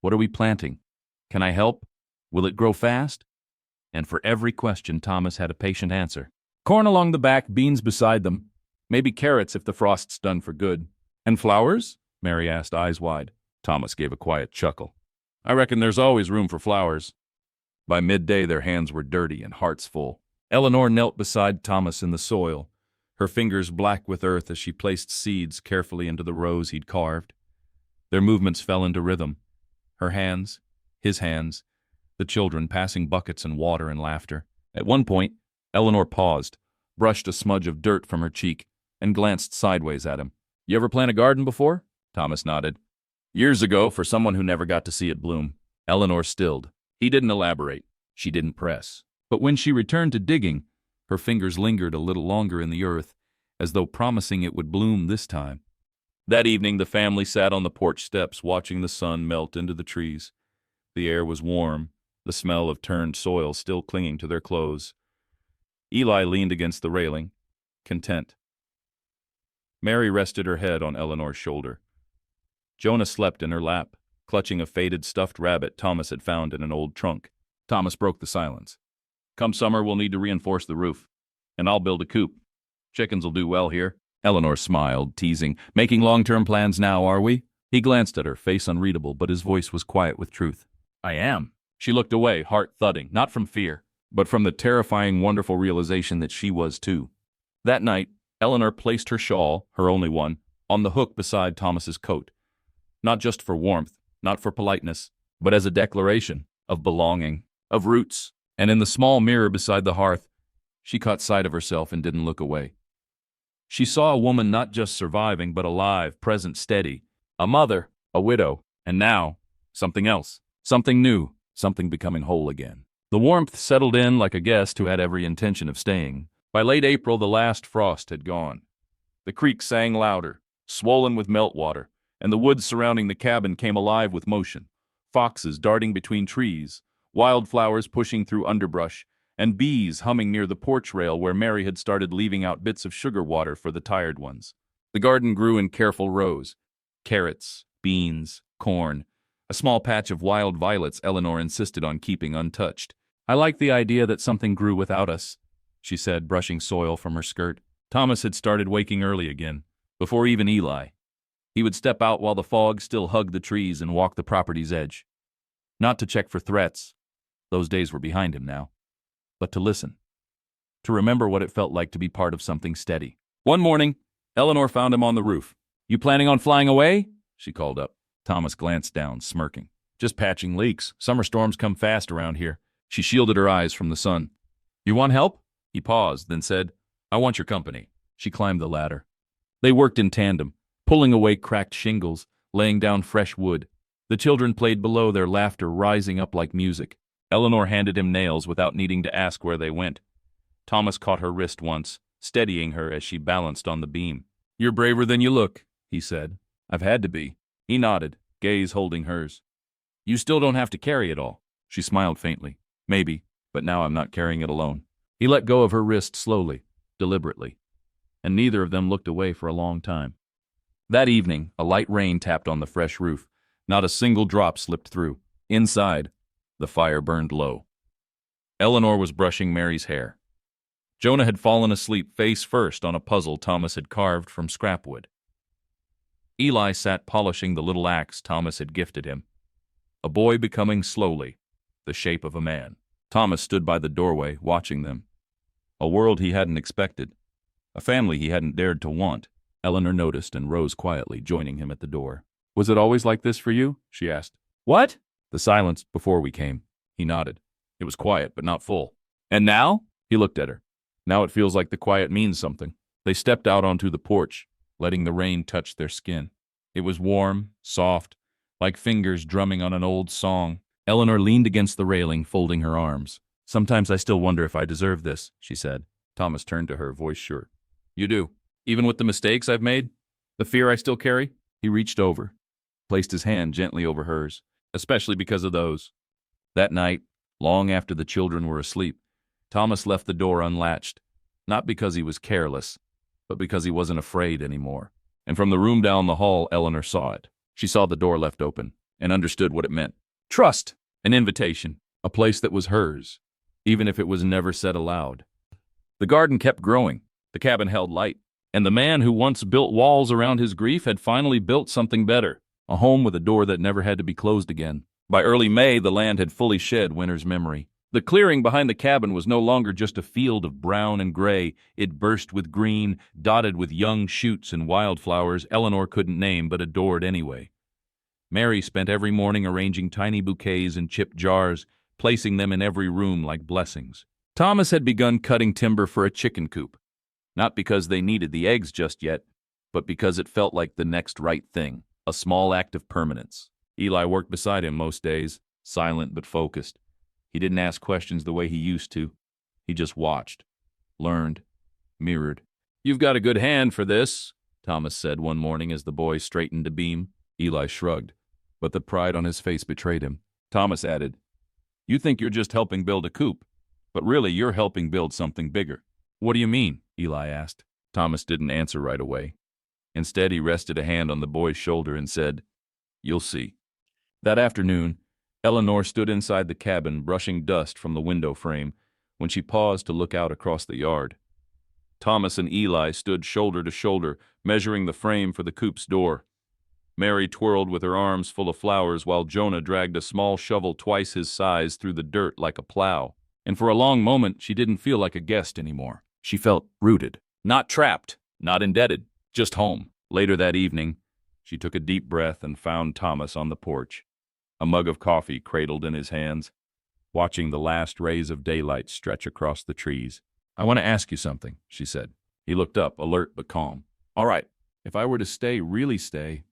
What are we planting? Can I help? Will it grow fast? And for every question, Thomas had a patient answer. Corn along the back, beans beside them. Maybe carrots if the frost's done for good. And flowers? Mary asked, eyes wide. Thomas gave a quiet chuckle. I reckon there's always room for flowers. By midday, their hands were dirty and hearts full. Eleanor knelt beside Thomas in the soil, her fingers black with earth as she placed seeds carefully into the rows he'd carved. Their movements fell into rhythm. Her hands, his hands, the children passing buckets and water and laughter. At one point, Eleanor paused, brushed a smudge of dirt from her cheek, and glanced sideways at him. You ever plant a garden before? Thomas nodded. Years ago, for someone who never got to see it bloom. Eleanor stilled. He didn't elaborate. She didn't press. But when she returned to digging, her fingers lingered a little longer in the earth, as though promising it would bloom this time. That evening, the family sat on the porch steps watching the sun melt into the trees. The air was warm, the smell of turned soil still clinging to their clothes. Eli leaned against the railing, content. Mary rested her head on Eleanor's shoulder. Jonah slept in her lap, clutching a faded stuffed rabbit Thomas had found in an old trunk. Thomas broke the silence. Come summer, we'll need to reinforce the roof, and I'll build a coop. Chickens'll do well here. Eleanor smiled, teasing. Making long-term plans now, are we? He glanced at her, face unreadable, but his voice was quiet with truth. I am. She looked away, heart thudding, not from fear, but from the terrifying, wonderful realization that she was too. That night, Eleanor placed her shawl, her only one, on the hook beside Thomas's coat. Not just for warmth, not for politeness, but as a declaration of belonging, of roots. And in the small mirror beside the hearth, she caught sight of herself and didn't look away. She saw a woman not just surviving, but alive, present, steady. A mother, a widow, and now, something else. Something new, something becoming whole again. The warmth settled in like a guest who had every intention of staying. By late April, the last frost had gone. The creek sang louder, swollen with meltwater, and the woods surrounding the cabin came alive with motion. Foxes darting between trees, wildflowers pushing through underbrush, and bees humming near the porch rail where Mary had started leaving out bits of sugar water for the tired ones. The garden grew in careful rows. Carrots, beans, corn, a small patch of wild violets Eleanor insisted on keeping untouched. "I like the idea that something grew without us," she said, brushing soil from her skirt. Thomas had started waking early again, before even Eli. He would step out while the fog still hugged the trees and walk the property's edge. Not to check for threats, those days were behind him now, but to listen, to remember what it felt like to be part of something steady. One morning, Eleanor found him on the roof. "You planning on flying away?" she called up. Thomas glanced down, smirking. "Just patching leaks. Summer storms come fast around here." She shielded her eyes from the sun. "You want help?" He paused, then said, "I want your company." She climbed the ladder. They worked in tandem, pulling away cracked shingles, laying down fresh wood. The children played below, their laughter rising up like music. Eleanor handed him nails without needing to ask where they went. Thomas caught her wrist once, steadying her as she balanced on the beam. "You're braver than you look," he said. "I've had to be." He nodded, gaze holding hers. "You still don't have to carry it all." She smiled faintly. "Maybe, but now I'm not carrying it alone." He let go of her wrist slowly, deliberately, and neither of them looked away for a long time. That evening, a light rain tapped on the fresh roof. Not a single drop slipped through. Inside, the fire burned low. Eleanor was brushing Mary's hair. Jonah had fallen asleep face first on a puzzle Thomas had carved from scrap wood. Eli sat polishing the little axe Thomas had gifted him. A boy becoming slowly the shape of a man. Thomas stood by the doorway, watching them. A world he hadn't expected. A family he hadn't dared to want. Eleanor noticed and rose quietly, joining him at the door. "Was it always like this for you?" she asked. "What?" "The silence before we came." He nodded. "It was quiet, but not full." "And now?" He looked at her. "Now it feels like the quiet means something." They stepped out onto the porch, letting the rain touch their skin. It was warm, soft, like fingers drumming on an old song. Eleanor leaned against the railing, folding her arms. "Sometimes I still wonder if I deserve this," she said. Thomas turned to her, voice sure. "You do? Even with the mistakes I've made? The fear I still carry?" He reached over, placed his hand gently over hers. "Especially because of those." That night, long after the children were asleep, Thomas left the door unlatched, not because he was careless, but because he wasn't afraid anymore. And from the room down the hall, Eleanor saw it. She saw the door left open and understood what it meant. Trust, an invitation, a place that was hers, even if it was never said aloud. The garden kept growing, the cabin held light, and the man who once built walls around his grief had finally built something better, a home with a door that never had to be closed again. By early May, the land had fully shed winter's memory. The clearing behind the cabin was no longer just a field of brown and gray. It burst with green, dotted with young shoots and wildflowers Eleanor couldn't name but adored anyway. Mary spent every morning arranging tiny bouquets in chipped jars, placing them in every room like blessings. Thomas had begun cutting timber for a chicken coop, not because they needed the eggs just yet, but because it felt like the next right thing, a small act of permanence. Eli worked beside him most days, silent but focused. He didn't ask questions the way he used to. He just watched, learned, mirrored. "You've got a good hand for this," Thomas said one morning as the boy straightened a beam. Eli shrugged, but the pride on his face betrayed him. Thomas added, "You think you're just helping build a coop, but really you're helping build something bigger." "What do you mean?" Eli asked. Thomas didn't answer right away. Instead, he rested a hand on the boy's shoulder and said, "You'll see." That afternoon, Eleanor stood inside the cabin brushing dust from the window frame when she paused to look out across the yard. Thomas and Eli stood shoulder to shoulder, measuring the frame for the coop's door. Mary twirled with her arms full of flowers while Jonah dragged a small shovel twice his size through the dirt like a plow. And for a long moment, she didn't feel like a guest anymore. She felt rooted, not trapped, not indebted, just home. Later that evening, she took a deep breath and found Thomas on the porch. a mug of coffee cradled in his hands, watching the last rays of daylight stretch across the trees. "I want to ask you something," she said. He looked up, alert but calm. "All right, if I were to stay, really stay,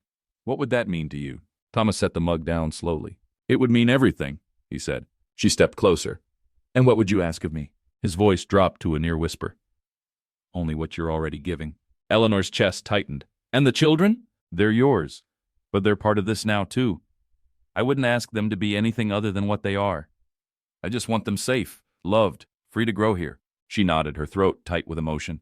what would that mean to you?" Thomas set the mug down slowly. "It would mean everything," he said. She stepped closer. "And what would you ask of me?" His voice dropped to a near whisper. "Only what you're already giving." Eleanor's chest tightened. "And the children? They're yours. But they're part of this now, too. I wouldn't ask them to be anything other than what they are. I just want them safe, loved, free to grow here." She nodded, her throat tight with emotion.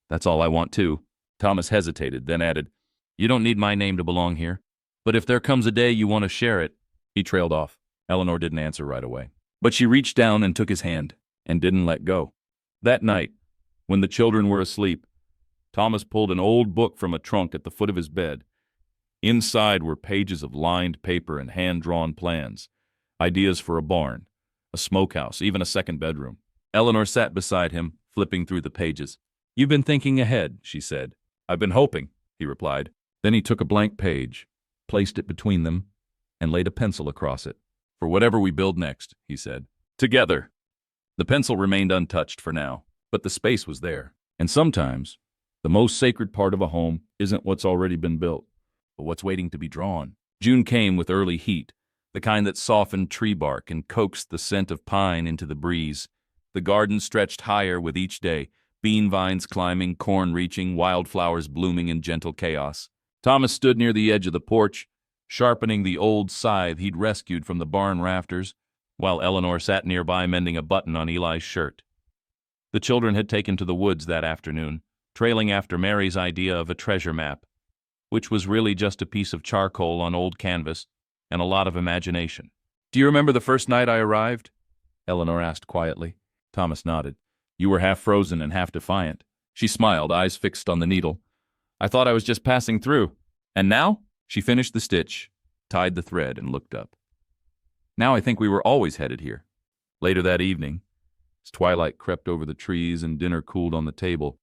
"That's all I want, too." Thomas hesitated, then added, "You don't need my name to belong here. But if there comes a day you want to share it—" He trailed off. Eleanor didn't answer right away. But she reached down and took his hand, and didn't let go. That night, when the children were asleep, Thomas pulled an old book from a trunk at the foot of his bed. Inside were pages of lined paper and hand-drawn plans, ideas for a barn, a smokehouse, even a second bedroom. Eleanor sat beside him, flipping through the pages. "You've been thinking ahead," she said. "I've been hoping," he replied. Then he took a blank page, placed it between them, and laid a pencil across it. "For whatever we build next," he said. "Together." The pencil remained untouched for now, but the space was there. And sometimes, the most sacred part of a home isn't what's already been built, but what's waiting to be drawn. June came with early heat, the kind that softened tree bark and coaxed the scent of pine into the breeze. The garden stretched higher with each day, bean vines climbing, corn reaching, wildflowers blooming in gentle chaos. Thomas stood near the edge of the porch, sharpening the old scythe he'd rescued from the barn rafters, while Eleanor sat nearby mending a button on Eli's shirt. The children had taken to the woods that afternoon, trailing after Mary's idea of a treasure map, which was really just a piece of charcoal on old canvas and a lot of imagination. "Do you remember the first night I arrived?" Eleanor asked quietly. Thomas nodded. "You were half frozen and half defiant." She smiled, eyes fixed on the needle. "I thought I was just passing through. And now?" She finished the stitch, tied the thread, and looked up. "Now I think we were always headed here." Later that evening, as twilight crept over the trees and dinner cooled on the table,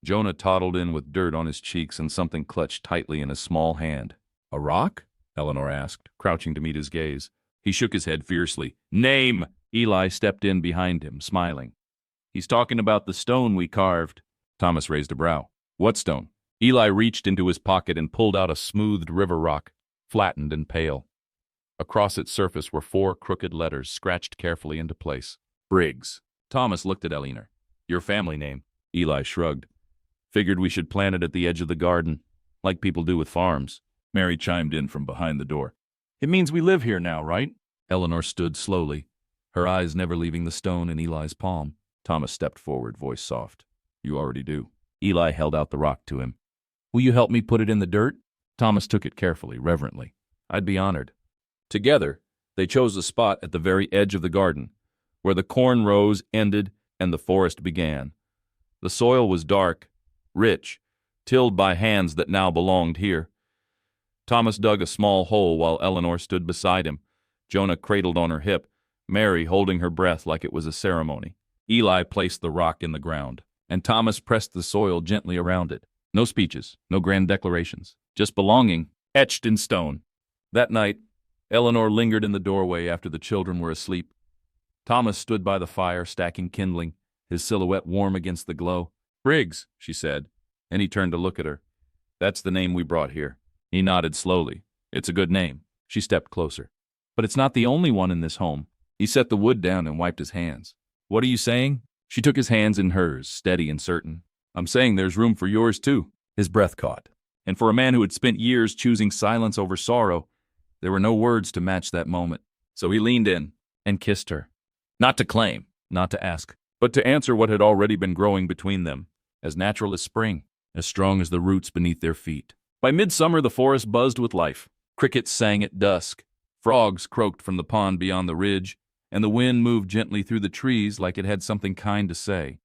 Jonah toddled in with dirt on his cheeks and something clutched tightly in a small hand. "A rock?" Eleanor asked, crouching to meet his gaze. He shook his head fiercely. "Name!" Eli stepped in behind him, smiling. "He's talking about the stone we carved." Thomas raised a brow. "What stone?" Eli reached into his pocket and pulled out a smoothed river rock, flattened and pale. Across its surface were 4 crooked letters scratched carefully into place. "Briggs." Thomas looked at Eleanor. "Your family name." Eli shrugged. "Figured we should plant it at the edge of the garden, like people do with farms." Mary chimed in from behind the door. "It means we live here now, right?" Eleanor stood slowly, her eyes never leaving the stone in Eli's palm. Thomas stepped forward, voice soft. "You already do." Eli held out the rock to him. "Will you help me put it in the dirt?" Thomas took it carefully, reverently. "I'd be honored." Together, they chose a spot at the very edge of the garden, where the corn rows ended and the forest began. The soil was dark, rich, tilled by hands that now belonged here. Thomas dug a small hole while Eleanor stood beside him, Jonah cradled on her hip, Mary holding her breath like it was a ceremony. Eli placed the rock in the ground, and Thomas pressed the soil gently around it. No speeches, no grand declarations, just belonging, etched in stone. That night, Eleanor lingered in the doorway after the children were asleep. Thomas stood by the fire, stacking kindling, his silhouette warm against the glow. "Briggs," she said, and he turned to look at her. "That's the name we brought here." He nodded slowly. "It's a good name." She stepped closer. "But it's not the only one in this home." He set the wood down and wiped his hands. "What are you saying?" She took his hands in hers, steady and certain. "I'm saying there's room for yours, too." His breath caught. And for a man who had spent years choosing silence over sorrow, there were no words to match that moment. So he leaned in and kissed her. Not to claim, not to ask, but to answer what had already been growing between them, as natural as spring, as strong as the roots beneath their feet. By midsummer, the forest buzzed with life. Crickets sang at dusk. Frogs croaked from the pond beyond the ridge, and the wind moved gently through the trees like it had something kind to say.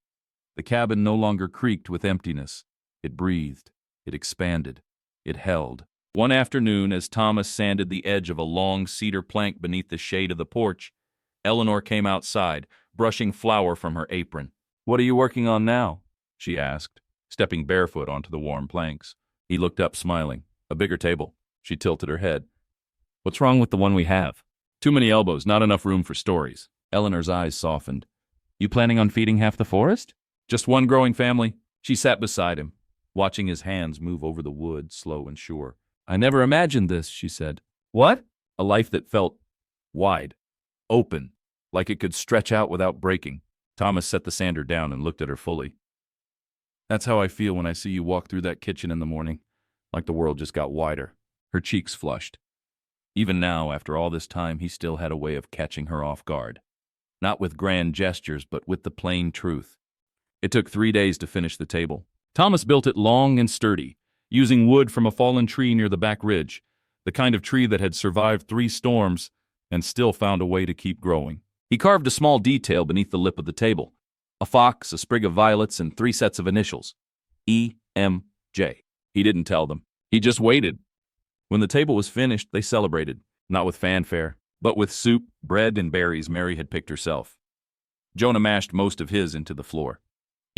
The cabin no longer creaked with emptiness. It breathed. It expanded. It held. One afternoon, as Thomas sanded the edge of a long cedar plank beneath the shade of the porch, Eleanor came outside, brushing flour from her apron. "What are you working on now?" she asked, stepping barefoot onto the warm planks. He looked up, smiling. "A bigger table." She tilted her head. "What's wrong with the one we have?" Too many elbows, not enough room for stories. Eleanor's eyes softened. You planning on feeding half the forest? Just one growing family. She sat beside him, watching his hands move over the wood, slow and sure. I never imagined this, she said. What? A life that felt wide, open, like it could stretch out without breaking. Thomas set the sander down and looked at her fully. That's how I feel when I see you walk through that kitchen in the morning, like the world just got wider. Her cheeks flushed. Even now, after all this time, he still had a way of catching her off guard. Not with grand gestures, but with the plain truth. It took 3 days to finish the table. Thomas built it long and sturdy, using wood from a fallen tree near the back ridge, the kind of tree that had survived 3 storms and still found a way to keep growing. He carved a small detail beneath the lip of the table. A fox, a sprig of violets, and 3 sets of initials. E.M.J. He didn't tell them. He just waited. When the table was finished, they celebrated, not with fanfare, but with soup, bread, and berries Mary had picked herself. Jonah mashed most of his into the floor.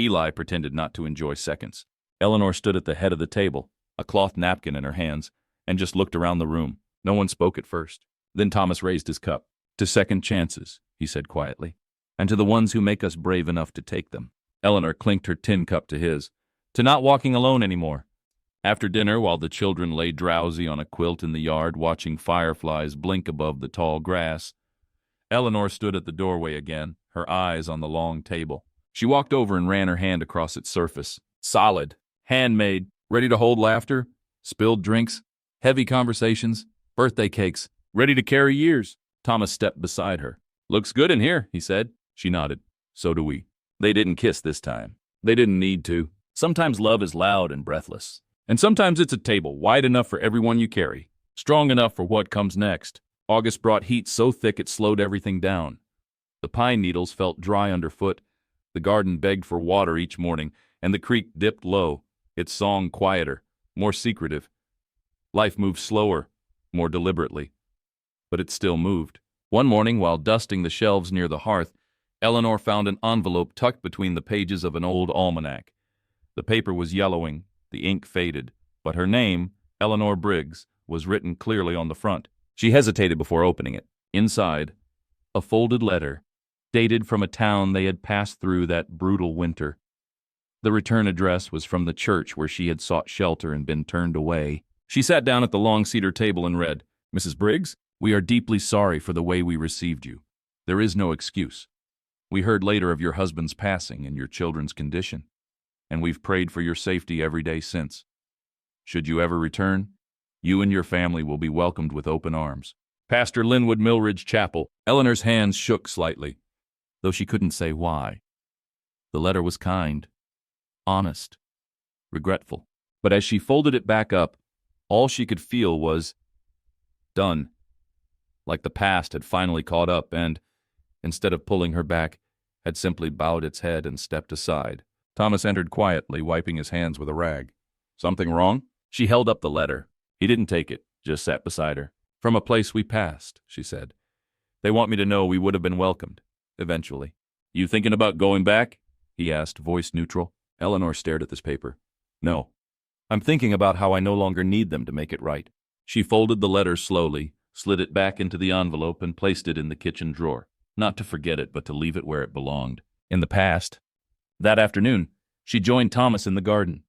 Eli pretended not to enjoy seconds. Eleanor stood at the head of the table, a cloth napkin in her hands, and just looked around the room. No one spoke at first. Then Thomas raised his cup. To second chances, he said quietly, and to the ones who make us brave enough to take them. Eleanor clinked her tin cup to his. To not walking alone anymore. After dinner, while the children lay drowsy on a quilt in the yard watching fireflies blink above the tall grass, Eleanor stood at the doorway again, her eyes on the long table. She walked over and ran her hand across its surface. Solid, handmade, ready to hold laughter, spilled drinks, heavy conversations, birthday cakes, ready to carry years. Thomas stepped beside her. Looks good in here, he said. She nodded. So do we. They didn't kiss this time. They didn't need to. Sometimes love is loud and breathless. And sometimes it's a table wide enough for everyone you carry, strong enough for what comes next. August brought heat so thick it slowed everything down. The pine needles felt dry underfoot. The garden begged for water each morning, and the creek dipped low, its song quieter, more secretive. Life moved slower, more deliberately. But it still moved. One morning, while dusting the shelves near the hearth, Eleanor found an envelope tucked between the pages of an old almanac. The paper was yellowing, the ink faded, but her name, Eleanor Briggs, was written clearly on the front. She hesitated before opening it. Inside, a folded letter, dated from a town they had passed through that brutal winter. The return address was from the church where she had sought shelter and been turned away. She sat down at the long cedar table and read, Mrs. Briggs, we are deeply sorry for the way we received you. There is no excuse. We heard later of your husband's passing and your children's condition, and we've prayed for your safety every day since. Should you ever return, you and your family will be welcomed with open arms. Pastor Linwood Millridge Chapel. Eleanor's hands shook slightly, though she couldn't say why. The letter was kind, honest, regretful. But as she folded it back up, all she could feel was done. Like the past had finally caught up and, instead of pulling her back, had simply bowed its head and stepped aside. Thomas entered quietly, wiping his hands with a rag. Something wrong? She held up the letter. He didn't take it, just sat beside her. From a place we passed, she said. They want me to know we would have been welcomed, eventually. You thinking about going back? He asked, voice neutral. Eleanor stared at this paper. No. I'm thinking about how I no longer need them to make it right. She folded the letter slowly, slid it back into the envelope, and placed it in the kitchen drawer. Not to forget it, but to leave it where it belonged. In the past, that afternoon, she joined Thomas in the garden.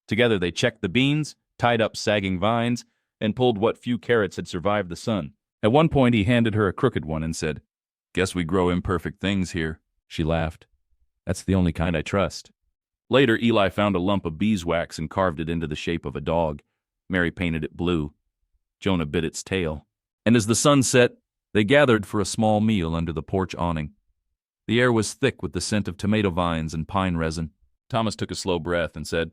Together they checked the beans, tied up sagging vines, and pulled what few carrots had survived the sun. At one point he handed her a crooked one and said, Guess we grow imperfect things here. She laughed. That's the only kind I trust. Later, Eli found a lump of beeswax and carved it into the shape of a dog. Mary painted it blue. Jonah bit its tail. And as the sun set, they gathered for a small meal under the porch awning. The air was thick with the scent of tomato vines and pine resin. Thomas took a slow breath and said,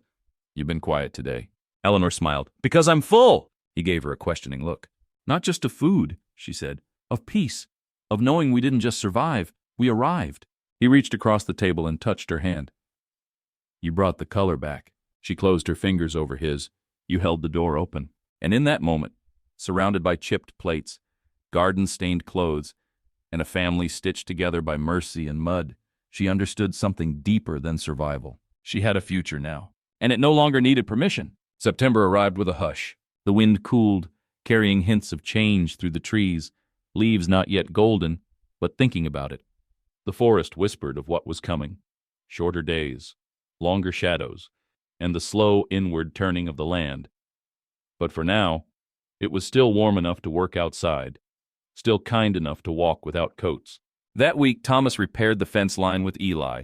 You've been quiet today. Eleanor smiled. Because I'm full. He gave her a questioning look. Not just of food, she said. Of peace. Of knowing we didn't just survive, we arrived. He reached across the table and touched her hand. You brought the color back. She closed her fingers over his. You held the door open. And in that moment, surrounded by chipped plates, garden-stained clothes, and a family stitched together by mercy and mud, she understood something deeper than survival. She had a future now, and it no longer needed permission. September arrived with a hush. The wind cooled, carrying hints of change through the trees. leaves not yet golden, but thinking about it. The forest whispered of what was coming. Shorter days, longer shadows, and the slow inward turning of the land. But for now, it was still warm enough to work outside, still kind enough to walk without coats. That week, Thomas repaired the fence line with Eli.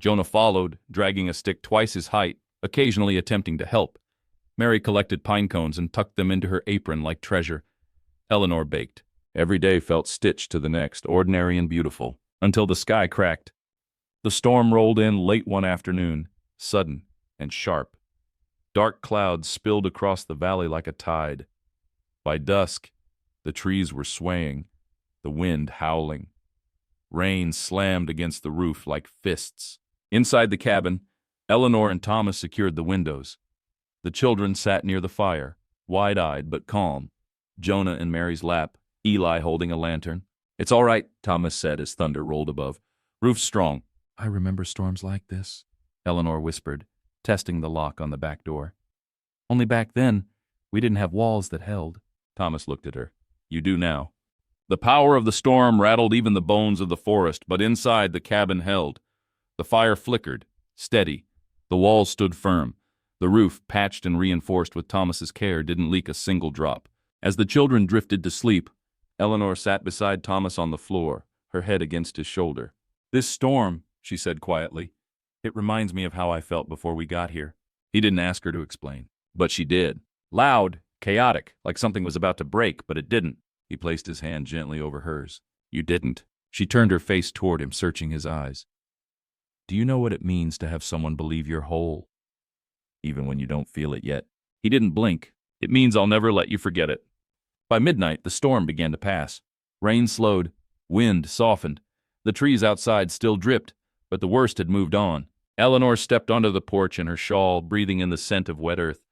Jonah followed, dragging a stick twice his height, occasionally attempting to help. Mary collected pine cones and tucked them into her apron like treasure. Eleanor baked. Every day felt stitched to the next, ordinary and beautiful, until the sky cracked. The storm rolled in late one afternoon, sudden and sharp. Dark clouds spilled across the valley like a tide. By dusk, the trees were swaying, the wind howling. Rain slammed against the roof like fists. Inside the cabin, Eleanor and Thomas secured the windows. The children sat near the fire, wide-eyed but calm. Jonah in Mary's lap, Eli holding a lantern. "It's all right," Thomas said as thunder rolled above. "Roof's strong." "I remember storms like this," Eleanor whispered, testing the lock on the back door. "Only back then, we didn't have walls that held." Thomas looked at her. "You do now." The power of the storm rattled even the bones of the forest, but inside the cabin held. The fire flickered, steady. The walls stood firm. The roof, patched and reinforced with Thomas's care, didn't leak a single drop. As the children drifted to sleep, Eleanor sat beside Thomas on the floor, her head against his shoulder. "This storm," she said quietly, "it reminds me of how I felt before we got here." He didn't ask her to explain, but she did. Loud, chaotic, like something was about to break, but it didn't. He placed his hand gently over hers. "You didn't." She turned her face toward him, searching his eyes. "Do you know what it means to have someone believe you're whole, even when you don't feel it yet?" He didn't blink. "It means I'll never let you forget it." By midnight, the storm began to pass. Rain slowed. Wind softened. The trees outside still dripped, but the worst had moved on. Eleanor stepped onto the porch in her shawl, breathing in the scent of wet earth.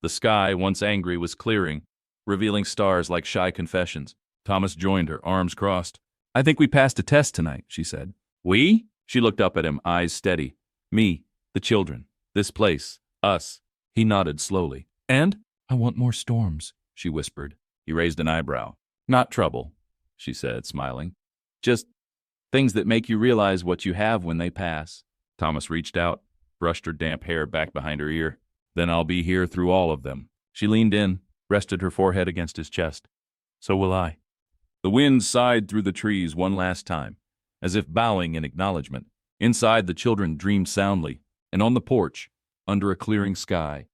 The sky, once angry, was clearing, revealing stars like shy confessions. Thomas joined her, arms crossed. "I think we passed a test tonight," she said. "We?" She looked up at him, eyes steady. "Me, the children, this place, us." He nodded slowly. "And?" "I want more storms," she whispered. He raised an eyebrow. "Not trouble," she said, smiling. "Just things that make you realize what you have when they pass." Thomas reached out, brushed her damp hair back behind her ear. "Then I'll be here through all of them." She leaned in, rested her forehead against his chest. "So will I." The wind sighed through the trees one last time, as if bowing in acknowledgement. Inside, the children dreamed soundly, and on the porch, under a clearing sky,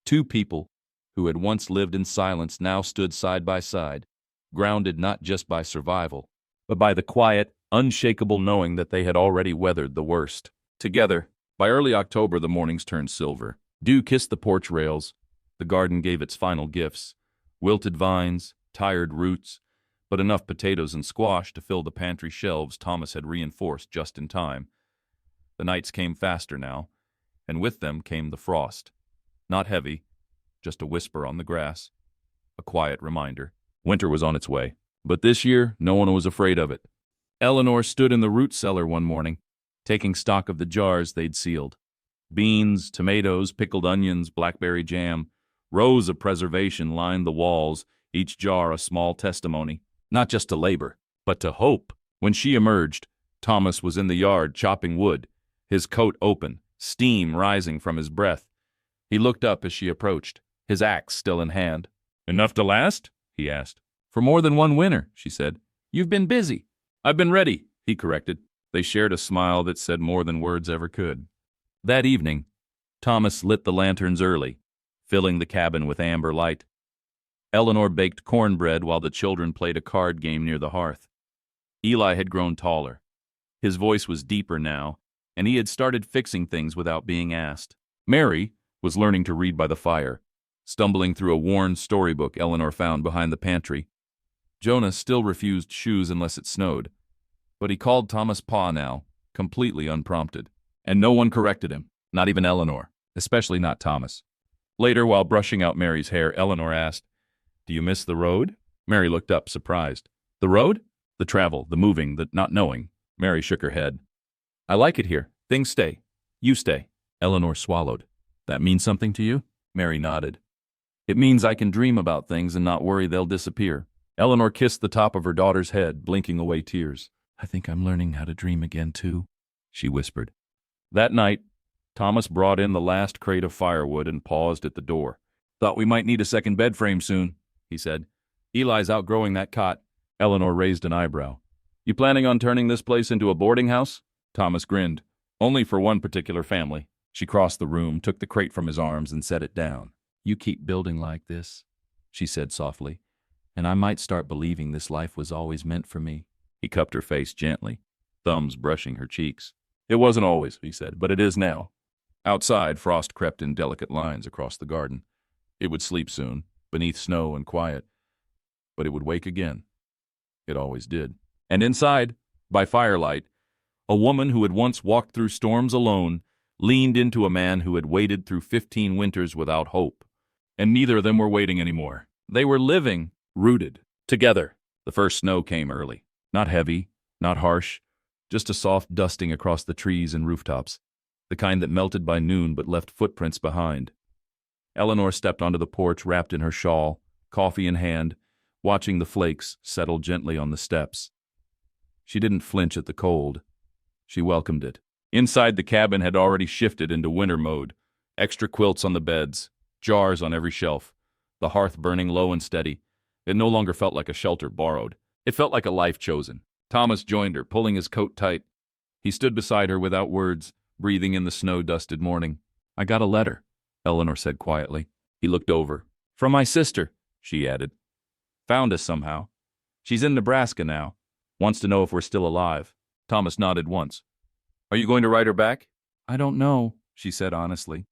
two people who had once lived in silence now stood side by side, grounded not just by survival, but by the quiet, unshakable knowing that they had already weathered the worst. Together, by early October, the mornings turned silver. Dew kissed the porch rails. The garden gave its final gifts: wilted vines, tired roots, but enough potatoes and squash to fill the pantry shelves Thomas had reinforced just in time. The nights came faster now, and with them came the frost. Not heavy, just a whisper on the grass, a quiet reminder. Winter was on its way, but this year no one was afraid of it. Eleanor stood in the root cellar one morning, taking stock of the jars they'd sealed. Beans, tomatoes, pickled onions, blackberry jam, rows of preservation lined the walls, each jar a small testimony, not just to labor, but to hope. When she emerged, Thomas was in the yard chopping wood, his coat open, steam rising from his breath. He looked up as she approached, his axe still in hand. "Enough to last?" he asked. "For more than one winter," she said. "You've been busy." "I've been ready," he corrected. They shared a smile that said more than words ever could. That evening, Thomas lit the lanterns early, filling the cabin with amber light. Eleanor baked cornbread while the children played a card game near the hearth. Eli had grown taller. His voice was deeper now, and he had started fixing things without being asked. Mary was learning to read by the fire, stumbling through a worn storybook Eleanor found behind the pantry. Jonah still refused shoes unless it snowed, but he called Thomas Pa now, completely unprompted. And no one corrected him, not even Eleanor, especially not Thomas. Later, while brushing out Mary's hair, Eleanor asked, "Do you miss the road?" Mary looked up, surprised. "The road?" "The travel, the moving, the not knowing." Mary shook her head. "I like it here. Things stay. You stay." Eleanor swallowed. "That means something to you?" Mary nodded. "It means I can dream about things and not worry they'll disappear." Eleanor kissed the top of her daughter's head, blinking away tears. "I think I'm learning how to dream again, too," she whispered. That night, Thomas brought in the last crate of firewood and paused at the door. "Thought we might need a second bed frame soon," he said. "Eli's outgrowing that cot." Eleanor raised an eyebrow. "You planning on turning this place into a boarding house?" Thomas grinned. "Only for one particular family." She crossed the room, took the crate from his arms, and set it down. "You keep building like this," she said softly, "and I might start believing this life was always meant for me." He cupped her face gently, thumbs brushing her cheeks. "It wasn't always," he said, "but it is now." Outside, frost crept in delicate lines across the garden. It would sleep soon, beneath snow and quiet, but it would wake again. It always did. And inside, by firelight, a woman who had once walked through storms alone leaned into a man who had waded through 15 winters without hope. And neither of them were waiting anymore. They were living, rooted, together. The first snow came early. Not heavy, not harsh, just a soft dusting across the trees and rooftops, the kind that melted by noon but left footprints behind. Eleanor stepped onto the porch wrapped in her shawl, coffee in hand, watching the flakes settle gently on the steps. She didn't flinch at the cold. She welcomed it. Inside, the cabin had already shifted into winter mode. Extra quilts on the beds, jars on every shelf, the hearth burning low and steady. It no longer felt like a shelter borrowed. It felt like a life chosen. Thomas joined her, pulling his coat tight. He stood beside her without words, breathing in the snow-dusted morning. "I got a letter," Eleanor said quietly. He looked over. "From my sister," she added. "Found us somehow. She's in Nebraska now. Wants to know if we're still alive." Thomas nodded once. "Are you going to write her back?" "I don't know," she said honestly.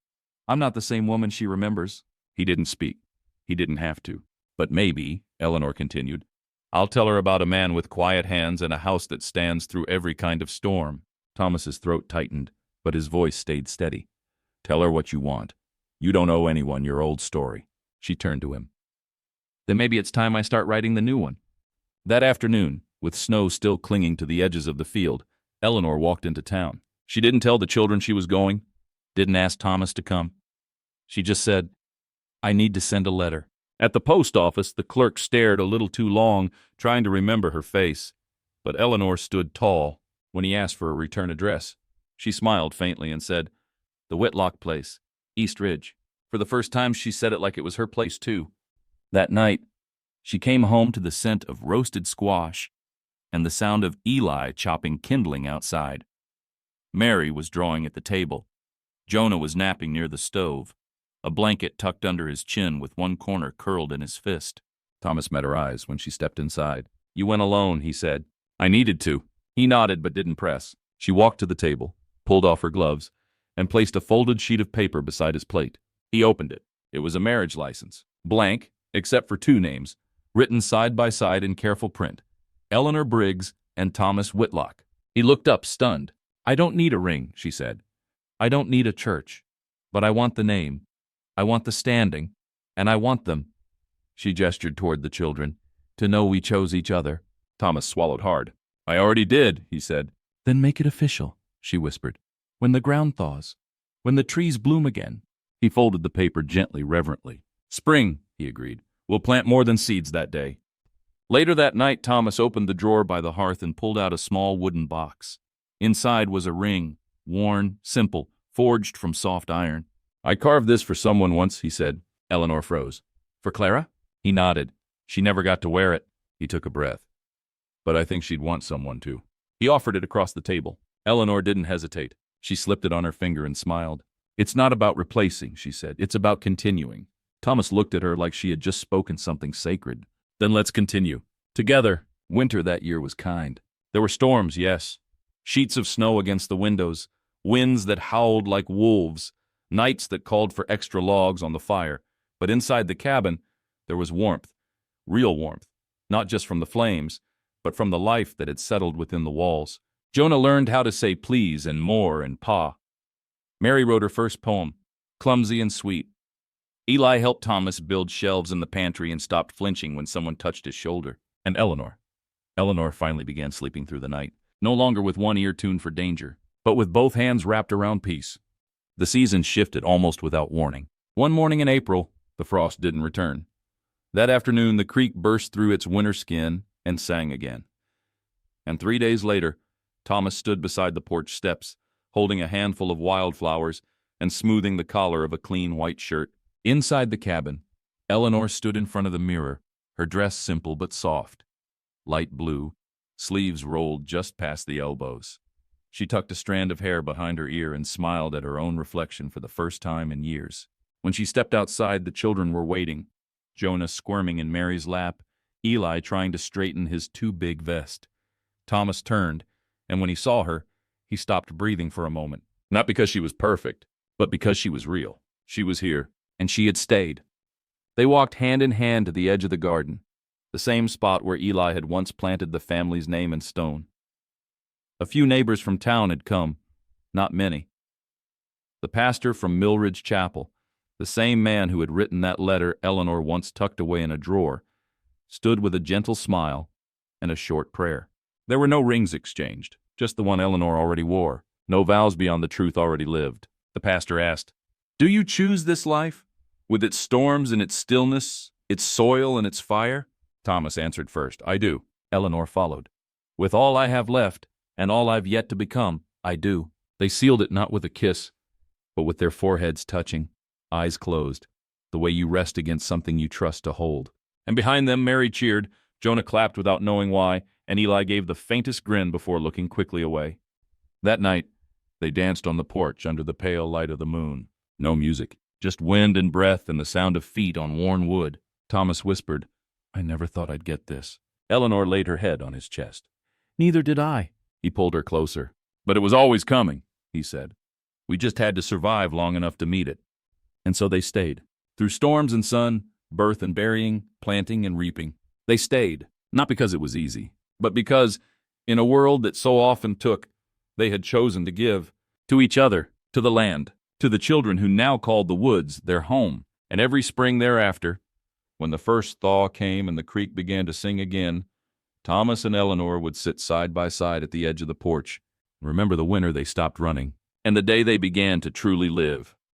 "I'm not the same woman she remembers." He didn't speak. He didn't have to. "But maybe," Eleanor continued, "I'll tell her about a man with quiet hands and a house that stands through every kind of storm." Thomas's throat tightened, but his voice stayed steady. "Tell her what you want. You don't owe anyone your old story." She turned to him. "Then maybe it's time I start writing the new one." That afternoon, with snow still clinging to the edges of the field, Eleanor walked into town. She didn't tell the children she was going, didn't ask Thomas to come. She just said, "I need to send a letter." At the post office, the clerk stared a little too long, trying to remember her face. But Eleanor stood tall when he asked for a return address. She smiled faintly and said, "The Whitlock place, East Ridge." For the first time, she said it like it was her place, too. That night, she came home to the scent of roasted squash and the sound of Eli chopping kindling outside. Mary was drawing at the table. Jonah was napping near the stove, a blanket tucked under his chin with one corner curled in his fist. Thomas met her eyes when she stepped inside. "You went alone," he said. "I needed to." He nodded but didn't press. She walked to the table, pulled off her gloves, and placed a folded sheet of paper beside his plate. He opened it. It was a marriage license, blank, except for 2 names, written side by side in careful print: Eleanor Briggs and Thomas Whitlock. He looked up, stunned. "I don't need a ring," she said. "I don't need a church. But I want the name. I want the standing. And I want them," she gestured toward the children, "to know we chose each other." Thomas swallowed hard. "I already did," he said. "Then make it official," she whispered. "When the ground thaws. When the trees bloom again." He folded the paper gently, reverently. "Spring," he agreed. "We'll plant more than seeds that day." Later that night, Thomas opened the drawer by the hearth and pulled out a small wooden box. Inside was a ring, worn, simple, forged from soft iron. "I carved this for someone once," he said. Eleanor froze. "For Clara?" He nodded. "She never got to wear it." He took a breath. "But I think she'd want someone to." He offered it across the table. Eleanor didn't hesitate. She slipped it on her finger and smiled. "It's not about replacing," she said. "It's about continuing." Thomas looked at her like she had just spoken something sacred. "Then let's continue. Together." Winter that year was kind. There were storms, yes. Sheets of snow against the windows, winds that howled like wolves, nights that called for extra logs on the fire. But inside the cabin, there was warmth, real warmth, not just from the flames, but from the life that had settled within the walls. Jonah learned how to say please and more and pa. Mary wrote her first poem, clumsy and sweet. Eli helped Thomas build shelves in the pantry and stopped flinching when someone touched his shoulder. And Eleanor finally began sleeping through the night, no longer with one ear tuned for danger, but with both hands wrapped around peace. The season shifted almost without warning. One morning in April, the frost didn't return. That afternoon, the creek burst through its winter skin and sang again. And 3 days later, Thomas stood beside the porch steps, holding a handful of wildflowers and smoothing the collar of a clean white shirt. Inside the cabin, Eleanor stood in front of the mirror, her dress simple but soft. Light blue, sleeves rolled just past the elbows. She tucked a strand of hair behind her ear and smiled at her own reflection for the first time in years. When she stepped outside, the children were waiting, Jonah squirming in Mary's lap, Eli trying to straighten his too big vest. Thomas turned, and when he saw her, he stopped breathing for a moment. Not because she was perfect, but because she was real. She was here, and she had stayed. They walked hand in hand to the edge of the garden, the same spot where Eli had once planted the family's name in stone. A few neighbors from town had come, not many. The pastor from Millridge Chapel, the same man who had written that letter Eleanor once tucked away in a drawer, stood with a gentle smile and a short prayer. There were no rings exchanged, just the one Eleanor already wore, no vows beyond the truth already lived. The pastor asked, "Do you choose this life, with its storms and its stillness, its soil and its fire?" Thomas answered first, "I do." Eleanor followed. "With all I have left, and all I've yet to become, I do." They sealed it not with a kiss, but with their foreheads touching, eyes closed, the way you rest against something you trust to hold. And behind them, Mary cheered, Jonah clapped without knowing why, and Eli gave the faintest grin before looking quickly away. That night, they danced on the porch under the pale light of the moon. No music, just wind and breath and the sound of feet on worn wood. Thomas whispered, "I never thought I'd get this." Eleanor laid her head on his chest. "Neither did I." He pulled her closer. "But it was always coming," he said. "We just had to survive long enough to meet it." And so they stayed. Through storms and sun, birth and burying, planting and reaping. They stayed, not because it was easy, but because, in a world that so often took, they had chosen to give. To each other, to the land, to the children who now called the woods their home. And every spring thereafter, when the first thaw came and the creek began to sing again, Thomas and Eleanor would sit side by side at the edge of the porch, remember the winter they stopped running, and the day they began to truly live.